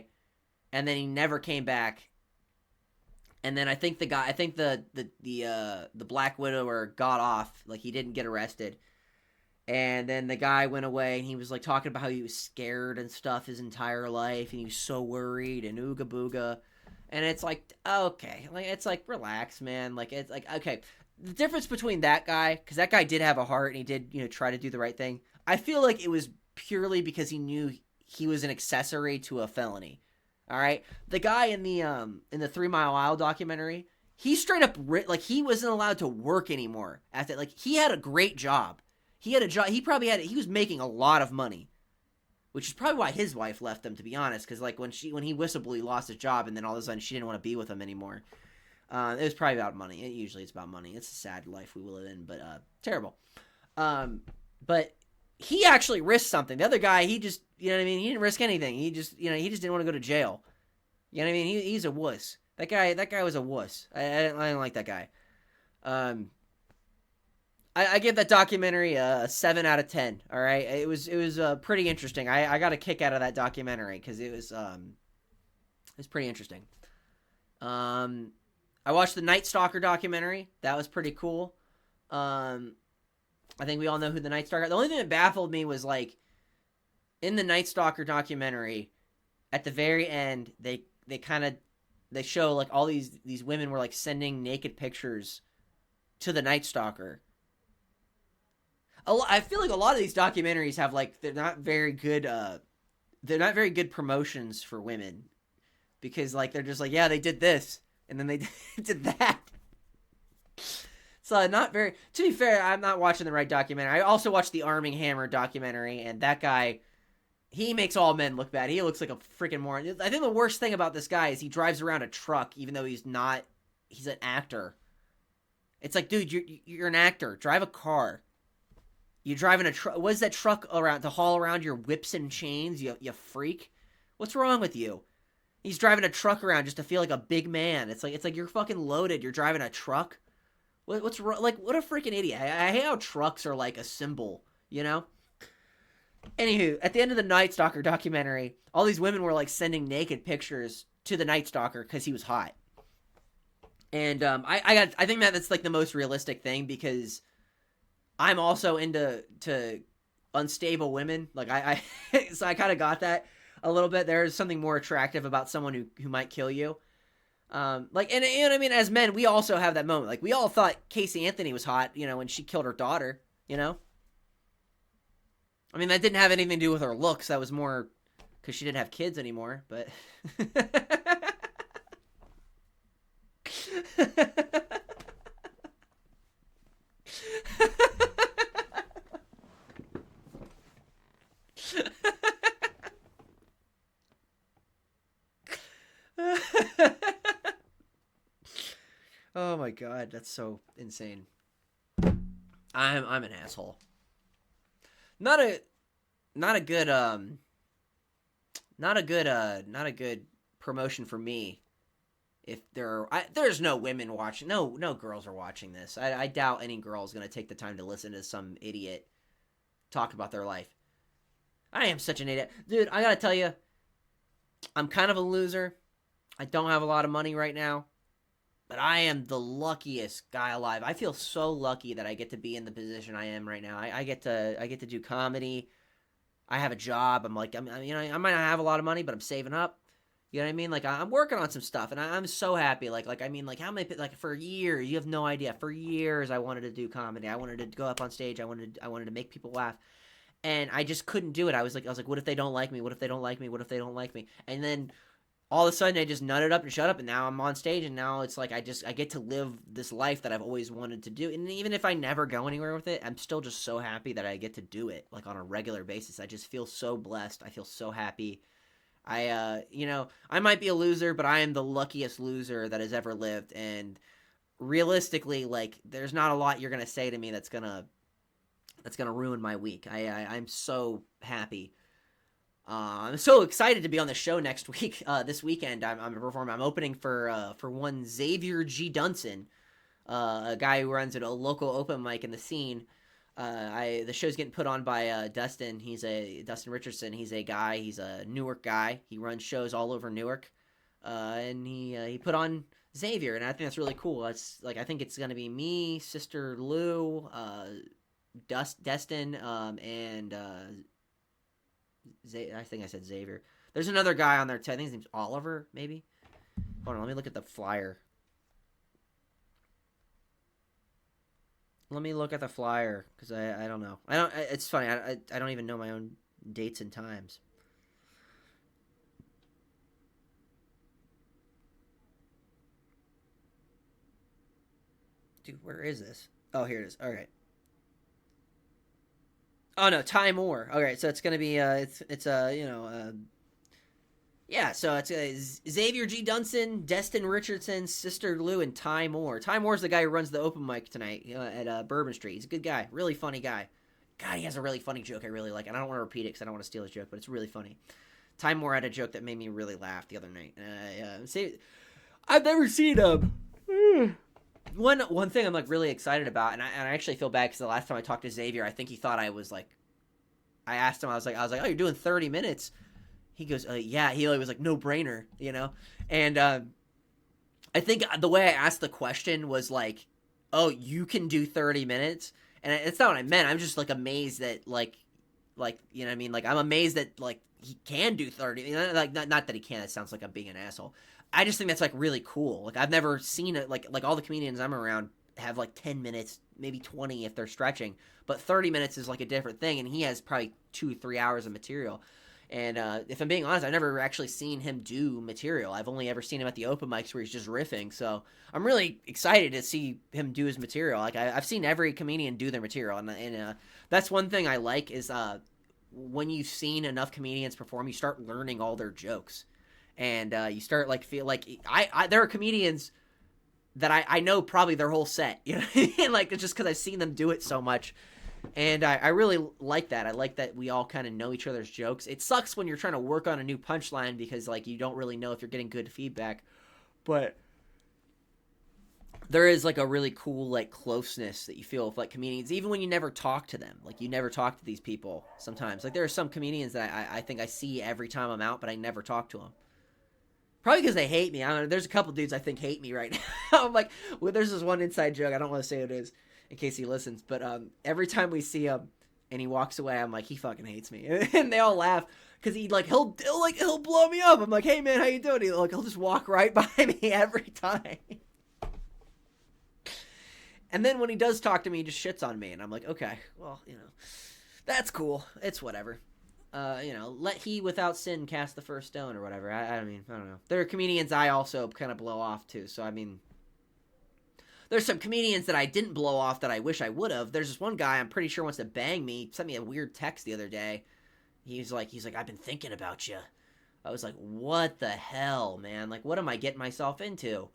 and then he never came back. And then I think the Black Widower got off. Like, he didn't get arrested. And then the guy went away, and he was like talking about how he was scared and stuff his entire life, and he was so worried and ooga booga. And it's like, okay, like, it's like, relax, man. Like, it's like, okay. The difference between that guy, because that guy did have a heart and he did, try to do the right thing. I feel like it was purely because he knew he was an accessory to a felony. All right, the guy in the 3 Mile Isle documentary, he straight up like, he wasn't allowed to work anymore after. Like, he had a great job. He had a job. He was making a lot of money, which is probably why his wife left him, to be honest. Because like when he whistleblowed, he lost his job, and then all of a sudden she didn't want to be with him anymore. It was probably about money. Usually it's about money. It's a sad life we live in, but terrible. But he actually risked something. The other guy, he just, you know what I mean? He didn't risk anything. He just didn't want to go to jail. You know what I mean? He's a wuss. That guy was a wuss. I didn't like that guy. I give that documentary a 7 out of 10. All right. It was pretty interesting. I got a kick out of that documentary because it was pretty interesting. I watched the Night Stalker documentary. That was pretty cool. I think we all know who the Night Stalker. The only thing that baffled me was like, in the Night Stalker documentary, at the very end, they show like all these women were like sending naked pictures to the Night Stalker. I feel like a lot of these documentaries have like, they're not very good promotions for women, because like they're just like, yeah, they did this and then they did that. So not very. To be fair, I'm not watching the right documentary. I also watched the Arming Hammer documentary, and that guy, he makes all men look bad. He looks like a freaking moron. I think the worst thing about this guy is he drives around a truck, even though he's not. He's an actor. It's like, dude, you're an actor. Drive a car. You're driving a truck. What is that truck around to haul around your whips and chains? You freak. What's wrong with you? He's driving a truck around just to feel like a big man. It's like you're fucking loaded. You're driving a truck. What's wrong? Like, what a freaking idiot. I hate how trucks are like a symbol, you know? Anywho, at the end of the Night Stalker documentary, all these women were like sending naked pictures to the Night Stalker because he was hot. And I think that's like the most realistic thing, because I'm also into unstable women. Like so I kind of got that a little bit. There's something more attractive about someone who might kill you. Like, and you know what I mean? As men, we also have that moment. Like, we all thought Casey Anthony was hot, when she killed her daughter, I mean, that didn't have anything to do with her looks. That was more because she didn't have kids anymore, but Oh my god, that's so insane. I'm an asshole. Not a not a good not a good promotion for me. If there's no women watching, no girls are watching this. I doubt any girl is gonna take the time to listen to some idiot talk about their life. I am such an idiot, dude. I gotta tell you, I'm kind of a loser. I don't have a lot of money right now, but I am the luckiest guy alive. I feel so lucky that I get to be in the position I am right now. I get to do comedy. I have a job. I might not have a lot of money, but I'm saving up. You know what I mean? Like I'm working on some stuff, and I'm so happy. Like how many like for years? You have no idea. For years, I wanted to do comedy. I wanted to go up on stage. I wanted to make people laugh, and I just couldn't do it. I was like, what if they don't like me? What if they don't like me? What if they don't like me? And then all of a sudden, I just nutted up and shut up, and now I'm on stage, and now it's like I get to live this life that I've always wanted to do. And even if I never go anywhere with it, I'm still just so happy that I get to do it like on a regular basis. I just feel so blessed. I feel so happy. I might be a loser, but I am the luckiest loser that has ever lived. And realistically, like, there's not a lot you're gonna say to me that's gonna ruin my week. I'm so happy. I'm so excited to be on the show next week. This weekend, I'm performing. I'm opening for one Xavier G. Dunson, a guy who runs at a local open mic in the scene. The show's getting put on by Dustin. Dustin Richardson. He's a guy. He's a Newark guy. He runs shows all over Newark, and he put on Xavier, and I think that's really cool. It's like I think it's gonna be me, Sister Lou, Destin, and I think I said Xavier. There's another guy on there too. I think his name's Oliver, maybe. Hold on, let me look at the flyer. Let me look at the flyer because I don't know. I don't. It's funny. I don't even know my own dates and times. Dude, where is this? Oh, here it is. All right. Oh no, Ty Moore. All right, so it's gonna be it's yeah. So it's Xavier G. Dunson, Destin Richardson, Sister Lou, and Ty Moore. Ty Moore's the guy who runs the open mic tonight at Bourbon Street. He's a good guy, really funny guy. God, he has a really funny joke I really like, and I don't want to repeat it because I don't want to steal his joke, but it's really funny. Ty Moore had a joke that made me really laugh the other night. I've never seen him. One thing I'm like really excited about, and I actually feel bad because the last time I talked to Xavier, I think he thought I was like, I asked him, oh, you're doing 30 minutes. He goes, yeah. He was like, no brainer, and I think the way I asked the question was like, oh, you can do 30 minutes, and it's not what I meant. I'm just like amazed that like you know what I mean, like I'm amazed that like he can do 30, like not that he can. It sounds like I'm being an asshole. I just think that's like really cool. Like I've never seen it. Like all the comedians I'm around have like 10 minutes, maybe 20 if they're stretching, but 30 minutes is like a different thing. And he has probably 2-3 hours of material. And if I'm being honest, I've never actually seen him do material. I've only ever seen him at the open mics where he's just riffing. So I'm really excited to see him do his material. Like I've seen every comedian do their material, and that's one thing I like is when you've seen enough comedians perform, you start learning all their jokes, and you start like feel like there are comedians that I know probably their whole set, like it's just because I've seen them do it so much. And I really like that. I like that we all kind of know each other's jokes. It sucks when you're trying to work on a new punchline because like you don't really know if you're getting good feedback. But there is like a really cool like closeness that you feel with like comedians, even when you never talk to them. Like you never talk to these people sometimes. Like there are some comedians that I think I see every time I'm out, but I never talk to them. Probably because they hate me. I don't know. There's a couple dudes I think hate me right now. I'm like, well, there's this one inside joke. I don't want to say what it is in case he listens. But every time we see him and he walks away, I'm like, he fucking hates me, and they all laugh because he'll blow me up. I'm like, hey man, how you doing? He'll just walk right by me every time. And then when he does talk to me, he just shits on me, and I'm like, okay, well, that's cool. It's whatever. Let he without sin cast the first stone or whatever. I mean, I don't know. There are comedians I also kind of blow off too. So I mean, There's some comedians that I didn't blow off that I wish I would have. There's this one guy I'm pretty sure wants to bang me. He sent me a weird text the other day. He's like, I've been thinking about you. I was like, what the hell, man? Like, what am I getting myself into?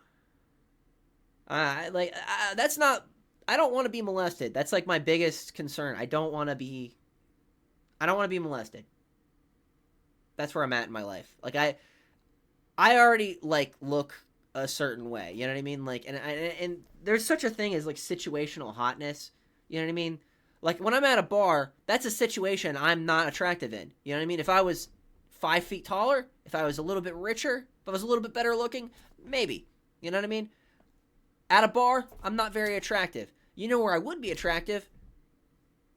That's not. I don't want to be molested. That's like my biggest concern. I don't want to be molested. That's where I'm at in my life. Like I already like look a certain way. You know what I mean? Like, and there's such a thing as like situational hotness. You know what I mean? Like when I'm at a bar, that's a situation I'm not attractive in. You know what I mean? If I was 5 feet taller, if I was a little bit richer, if I was a little bit better looking, maybe. You know what I mean? At a bar, I'm not very attractive. You know where I would be attractive?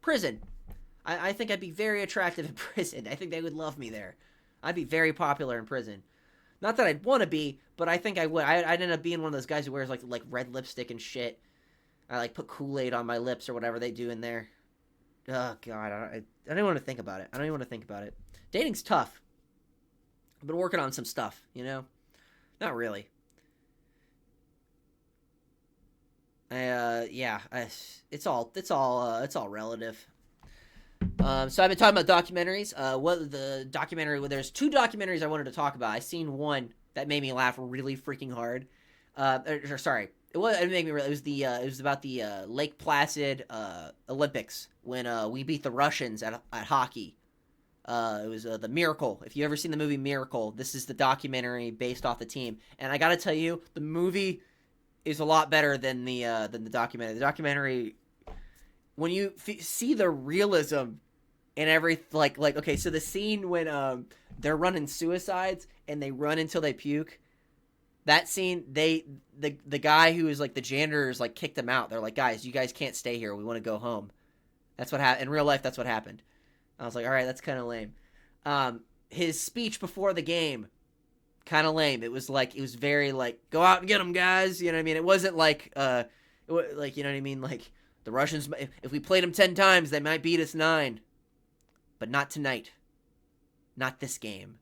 Prison. I think I'd be very attractive in prison. I think they would love me there. I'd be very popular in prison. Not that I'd want to be, but I think I would. I'd end up being one of those guys who wears like red lipstick and shit. I like put Kool-Aid on my lips or whatever they do in there. Oh God, I don't even want to think about it. I don't even want to think about it. Dating's tough. I've been working on some stuff, you know. Not really. It's all relative. So I've been talking about documentaries. There's two documentaries I wanted to talk about. I seen one that made me laugh really freaking hard. Sorry, it made me really. It was about the Lake Placid Olympics when we beat the Russians at hockey. It was the Miracle. If you ever seen the movie Miracle, this is the documentary based off the team. And I gotta tell you, the movie is a lot better than the documentary. The documentary, when you see the realism in every okay, so the scene when they're running suicides and they run until they puke. That scene, the guy who is like the janitors like kicked them out. They're like, guys, you guys can't stay here. We want to go home. That's what happened in real life. That's what happened. I was like, all right, that's kind of lame. His speech before the game, kind of lame. It was very like, go out and get them, guys. You know what I mean? It wasn't like you know what I mean? Like the Russians, if we played them 10 times, they might beat us 9, but not tonight. Not this game.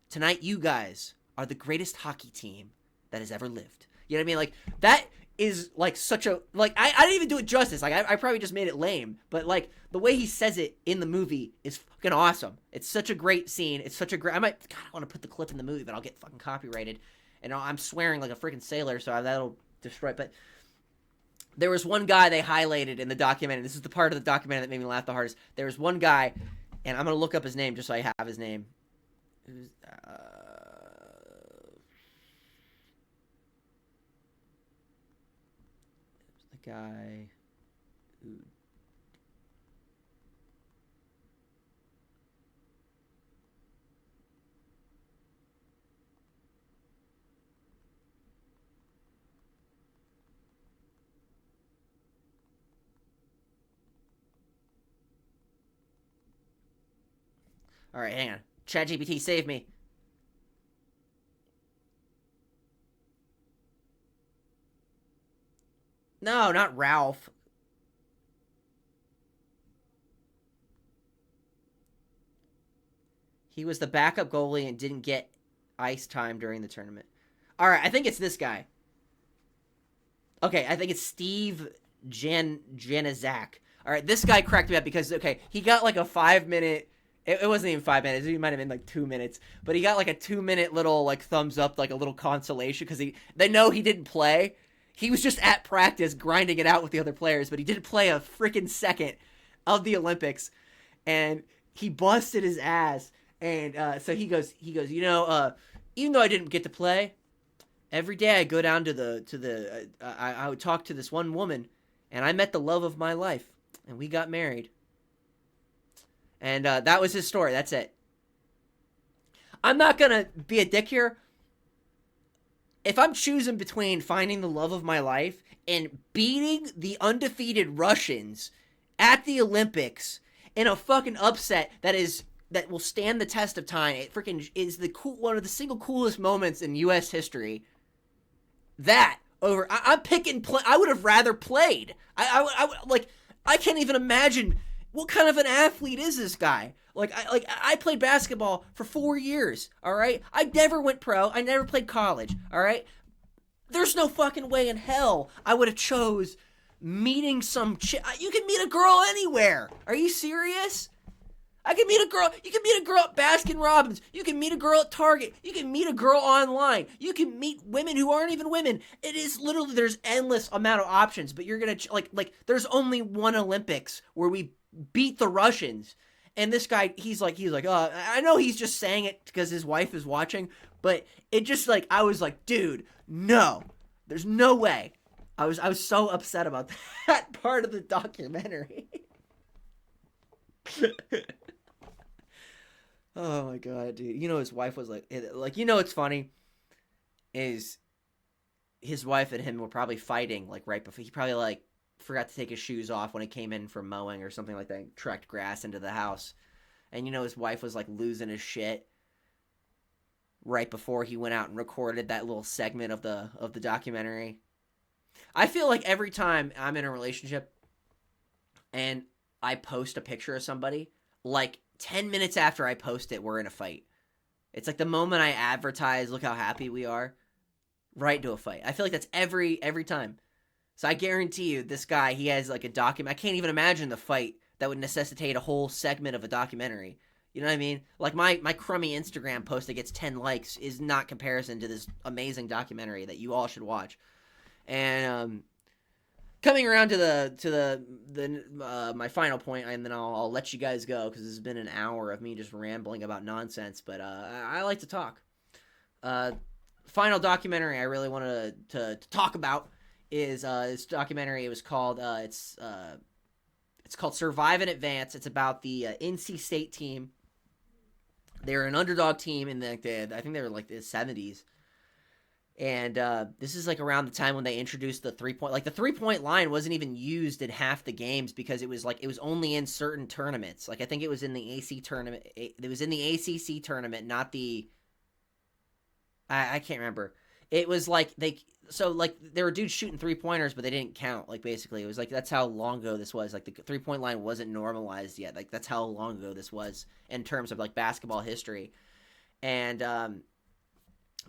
Tonight, you guys are the greatest hockey team that has ever lived. You know what I mean? Like, that is, like, such a... Like, I didn't even do it justice. Like, I probably just made it lame. But, like, the way he says it in the movie is fucking awesome. It's such a great scene. It's such a great... God, I want to put the clip in the movie, but I'll get fucking copyrighted. And I'm swearing like a freaking sailor, so that'll destroy it. But there was one guy they highlighted in the documentary. This is the part of the documentary that made me laugh the hardest. There was one guy, and I'm going to look up his name just so I have his name. It was... guy who all right, hang on. ChatGPT, save me. No, not Ralph. He was the backup goalie and didn't get ice time during the tournament. All right, I think it's this guy. Okay, I think it's Steve Janizak. All right, this guy cracked me up because, okay, he got like a 5-minute... It wasn't even 5 minutes. It might have been like 2 minutes. But he got like a 2-minute little like thumbs up, like a little consolation because they know he didn't play. He was just at practice grinding it out with the other players, but he didn't play a freaking second of the Olympics, and he busted his ass. And so he goes, you know, even though I didn't get to play, every day I go down to I would talk to this one woman, and I met the love of my life, and we got married. And that was his story. That's it. I'm not gonna be a dick here. If I'm choosing between finding the love of my life and beating the undefeated Russians at the Olympics in a fucking upset that will stand the test of time, it freaking is one of the single coolest moments in U.S. history. That over, I'm picking. I would have rather played. I can't even imagine what kind of an athlete is this guy. I played basketball for 4 years, all right? I never went pro. I never played college, all right? There's no fucking way in hell I would have chose meeting some chick. You can meet a girl anywhere. Are you serious? I can meet a girl. You can meet a girl at Baskin Robbins. You can meet a girl at Target. You can meet a girl online. You can meet women who aren't even women. It is literally, there's endless amount of options. But you're gonna like there's only one Olympics where we beat the Russians. And this guy, he's like, I know he's just saying it because his wife is watching, but it just like, I was like, dude, no, there's no way. I was so upset about that part of the documentary. Oh my god, dude. You know, his wife was like, you know, what's funny is his wife and him were probably fighting like right before. He probably like forgot to take his shoes off when he came in from mowing or something like that, and trekked grass into the house. And you know, his wife was like losing his shit right before he went out and recorded that little segment of the documentary. I feel like every time I'm in a relationship and I post a picture of somebody, like 10 minutes after I post it, we're in a fight. It's like the moment I advertise, look how happy we are, right into a fight. I feel like that's every time. So I guarantee you, this guy, he has like a document. I can't even imagine the fight that would necessitate a whole segment of a documentary. You know what I mean? Like my crummy Instagram post that gets 10 likes is not comparison to this amazing documentary that you all should watch. And coming around to my final point, and then I'll let you guys go because this has been an hour of me just rambling about nonsense. But I like to talk. Final documentary I really wanted to talk about is this documentary. It was called it's called Survive and Advance. It's about the NC State team. They're an underdog team in I think they were like the 70s. And this is like around the time when they introduced the 3-point. Like the 3-point line wasn't even used in half the games because it was only in certain tournaments. Like I think it was in the AC tournament. It was in the ACC tournament, not the. I can't remember. It was like there were dudes shooting 3-pointers, but they didn't count. Like basically, it was like that's how long ago this was. Like the 3-point line wasn't normalized yet. Like that's how long ago this was in terms of like basketball history. And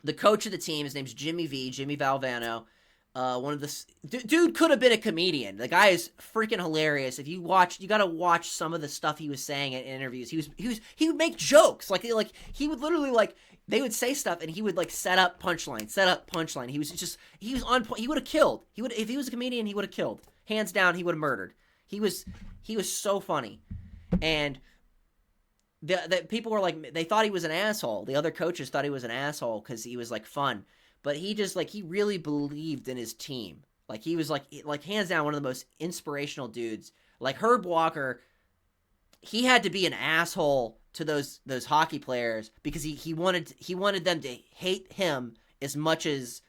the coach of the team, his name's Jimmy Valvano. One of the dude could have been a comedian. The guy is freaking hilarious. If you watch, you gotta watch some of the stuff he was saying in interviews. He would make jokes like he would literally like they would say stuff and he would like set up punchline. He was on point. He would have killed. If he was a comedian, he would have killed. Hands down, he would have murdered. He was so funny, and the people were like, they thought he was an asshole. The other coaches thought he was an asshole because he was like fun. But he just like, he really believed in his team. Like he was like hands down one of the most inspirational dudes. Like Herb Walker, he had to be an asshole to those hockey players because he wanted them to hate him as much as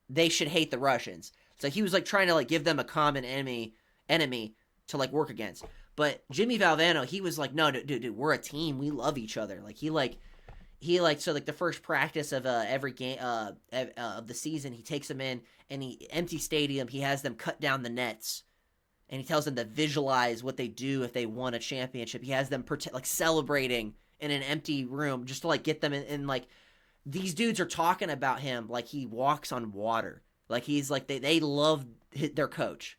they should hate the Russians. So he was like trying to like give them a common enemy to like work against. But Jimmy Valvano, he was like, no, dude, we're a team. We love each other. Like he so like the first practice of every game of the season, he takes them in and empty stadium. He has them cut down the nets, and he tells them to visualize what they do if they won a championship. He has them like celebrating in an empty room just to like get them in like these dudes are talking about him like he walks on water. Like he's like they love their coach,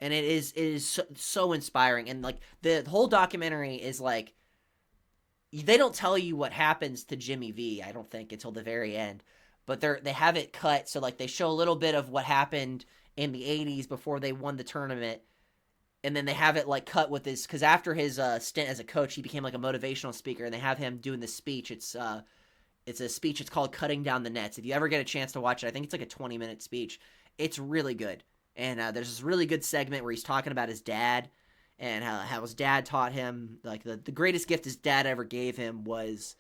and it is so inspiring. And like the whole documentary is like. They don't tell you what happens to Jimmy V, I don't think, until the very end. But they have it cut, so like they show a little bit of what happened in the 80s before they won the tournament. And then they have it like cut with this, because after his stint as a coach, he became like a motivational speaker, and they have him doing this speech. It's a speech, it's called Cutting Down the Nets. If you ever get a chance to watch it, I think it's like a 20-minute speech. It's really good. And there's this really good segment where he's talking about his dad, and how his dad taught him, like, the greatest gift his dad ever gave him was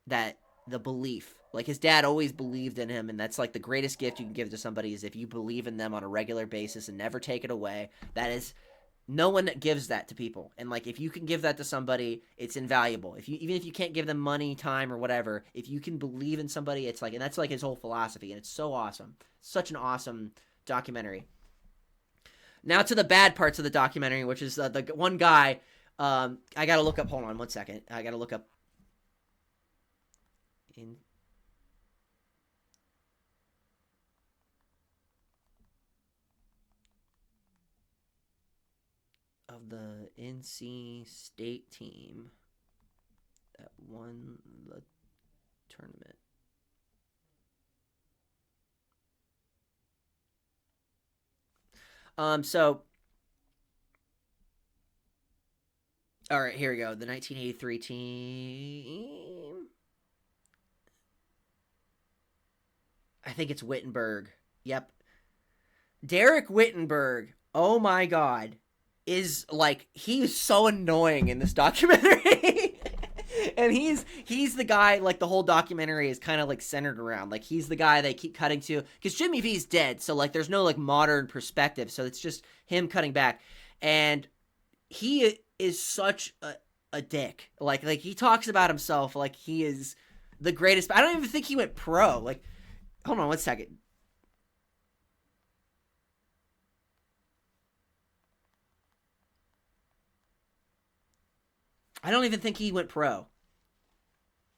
the belief. Like, his dad always believed in him, and that's, like, the greatest gift you can give to somebody is if you believe in them on a regular basis and never take it away. That is, no one gives that to people. And, like, if you can give that to somebody, it's invaluable. Even if you can't give them money, time, or whatever, if you can believe in somebody, it's like, and that's, like, his whole philosophy, and it's so awesome. Such an awesome documentary. Now to the bad parts of the documentary, which is the one guy. I gotta look up. Hold on 1 second. I gotta look up. of the NC State team that won the tournament. So, all right, here we go. The 1983 team. I think it's Wittenberg. Yep. Derek Wittenberg. Oh my God. Is like, he's so annoying in this documentary. And he's the guy, like, the whole documentary is kind of like centered around. Like, he's the guy they keep cutting to, because Jimmy V's dead, so like there's no like modern perspective, so it's just him cutting back. And he is such a dick. Like he talks about himself like he is the greatest. I don't even think he went pro. Like, hold on one second. I don't even think he went pro.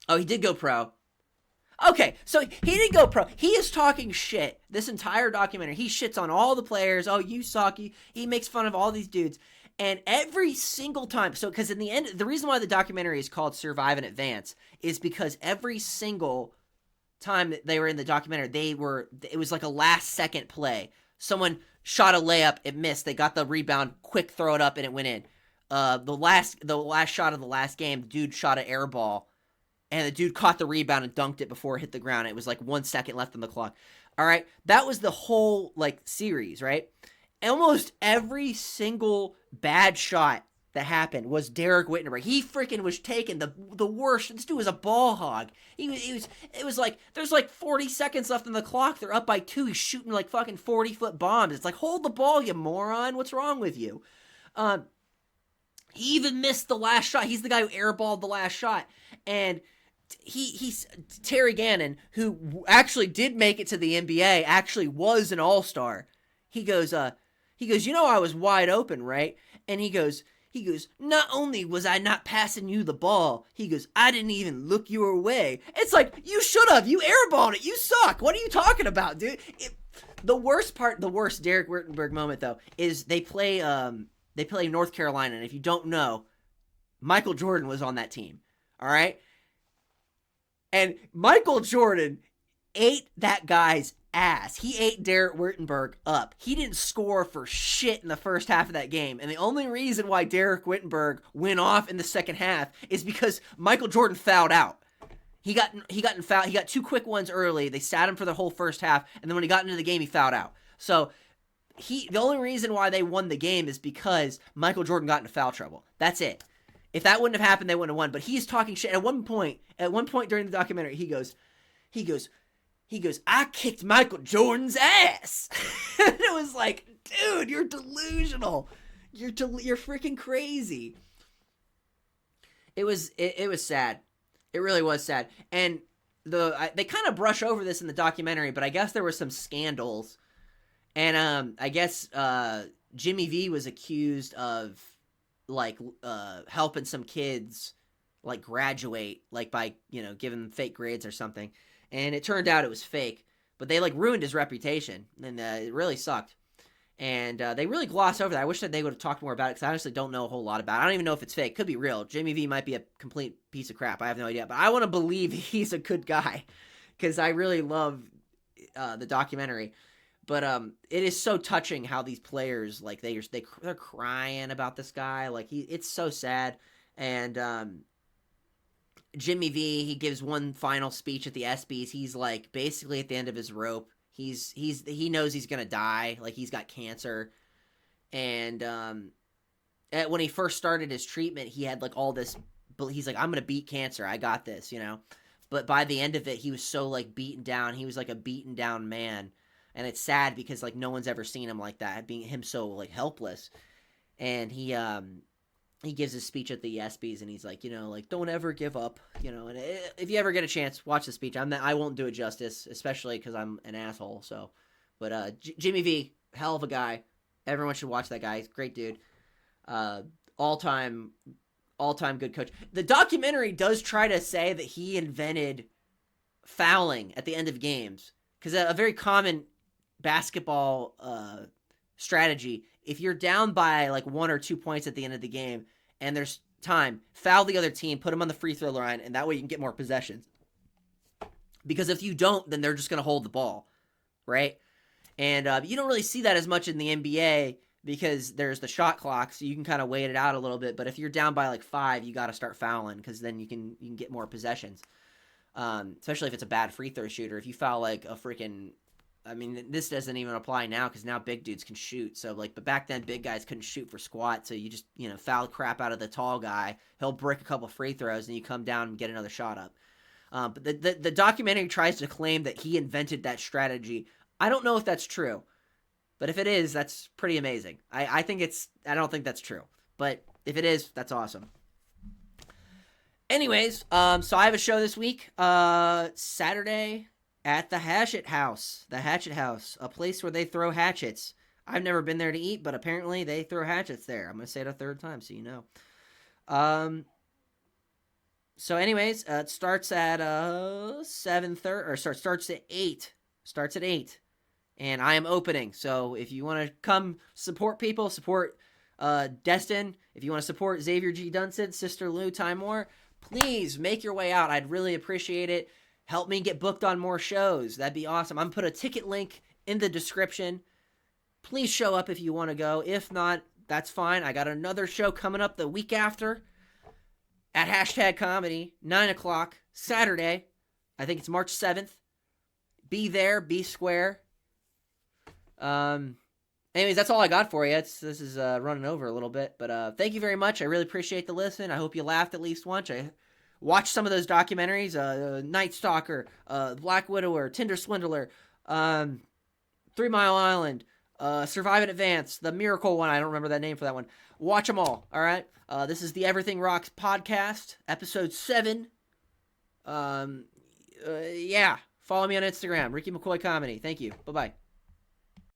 Oh, he did go pro. Okay, so he didn't go pro. He is talking shit this entire documentary. He shits on all the players. Oh, you suck. He makes fun of all these dudes. And every single time, so because in the end, the reason why the documentary is called Survive and Advance is because every single time that they were in the documentary, it was like a last second play. Someone shot a layup, it missed. They got the rebound, quick throw it up, and it went in. The last shot of the last game, the dude shot an air ball, and the dude caught the rebound and dunked it before it hit the ground. It was like 1 second left on the clock. All right, that was the whole like series, right? Almost every single bad shot that happened was Derek Wittenberg. He freaking was taking the worst. This dude was a ball hog. It was like there's like 40 seconds left on the clock. They're up by 2. He's shooting like fucking 40-foot bombs. It's like, hold the ball, you moron. What's wrong with you? He even missed the last shot. He's the guy who airballed the last shot. And he's Terry Gannon, who actually did make it to the NBA, actually was an all-star. He goes, you know, I was wide open, right? And he goes, not only was I not passing you the ball, he goes, I didn't even look your way. It's like, you should have. You airballed it. You suck. What are you talking about, dude? The worst Derek Wittenberg moment, though, is they play North Carolina, and if you don't know, Michael Jordan was on that team, all right? And Michael Jordan ate that guy's ass. He ate Derek Wittenberg up. He didn't score for shit in the first half of that game, and the only reason why Derek Wittenberg went off in the second half is because Michael Jordan fouled out. He got 2 quick ones early. They sat him for the whole first half, and then when he got into the game, he fouled out. So the only reason why they won the game is because Michael Jordan got into foul trouble. That's it. If that wouldn't have happened, they wouldn't have won. But he's talking shit. At one point during the documentary, he goes, I kicked Michael Jordan's ass. And it was like, dude, you're delusional. You're freaking crazy. It was sad. It really was sad. And they kind of brush over this in the documentary, but I guess there were some scandals. And I guess Jimmy V was accused of like helping some kids like graduate, like by, you know, giving them fake grades or something. And it turned out it was fake, but they like ruined his reputation, and it really sucked. And they really glossed over that. I wish that they would have talked more about it, because I honestly don't know a whole lot about it. I don't even know if it's fake. Could be real. Jimmy V might be a complete piece of crap. I have no idea, but I want to believe he's a good guy, because I really love the documentary. But it is so touching how these players, like, they're crying about this guy. Like, it's so sad. And Jimmy V, he gives one final speech at the ESPYs. He's like basically at the end of his rope. He knows he's gonna die. Like, he's got cancer. And when he first started his treatment, he had like all this. He's like, I'm gonna beat cancer. I got this, you know. But by the end of it, he was so like beaten down. He was like a beaten down man. And it's sad because like no one's ever seen him like that, being him so like helpless. And he gives his speech at the ESPYs, and he's like, you know, like, don't ever give up, you know. And if you ever get a chance, watch the speech. I won't do it justice, especially because I'm an asshole. So, but Jimmy V, hell of a guy. Everyone should watch that guy. He's a great dude. All time good coach. The documentary does try to say that he invented fouling at the end of games, because a very common basketball strategy if you're down by like 1 or 2 points at the end of the game and there's time, foul the other team, put them on the free throw line, and that way you can get more possessions. Because if you don't, then they're just going to hold the ball, right? And you don't really see that as much in the NBA because there's the shot clock, so you can kind of wait it out a little bit. But if you're down by like 5, you got to start fouling because then you can get more possessions. Especially if it's a bad free throw shooter. If you foul like a freaking, I mean, this doesn't even apply now because now big dudes can shoot. So like, but back then big guys couldn't shoot for squat. So you just foul crap out of the tall guy. He'll brick a couple free throws, and you come down and get another shot up. But the documentary tries to claim that he invented that strategy. I don't know if that's true, but if it is, that's pretty amazing. I don't think that's true, but if it is, that's awesome. Anyways, so I have a show this week, Saturday at the Hatchet House. The Hatchet House, a place where they throw hatchets. I've never been there to eat, but apparently they throw hatchets there. I'm going to say it a third time so you know. So anyways, it starts at 7:30, or starts at 8. Starts at 8. And I am opening. So if you want to come support people, support Destin. If you want to support Xavier G. Dunson, Sister Lou Timore, please make your way out. I'd really appreciate it. Help me get booked on more shows. That'd be awesome. I'm put a ticket link in the description. Please show up if you want to go. If not, that's fine. I got another show coming up the week after at Hashtag Comedy, 9 o'clock, Saturday. I think it's March 7th. Be there, be square. Anyways, that's all I got for you. This is running over a little bit, but thank you very much. I really appreciate the listen. I hope you laughed at least once. I watched some of those documentaries, Night Stalker, Black Widower, Tinder Swindler, 3 Mile Island, Survive in Advance, the Miracle one. I don't remember that name for that one. Watch them all. All right. This is the Everything Rocks podcast, episode 7. Yeah. Follow me on Instagram, Ricky McCoy Comedy. Thank you. Bye-bye.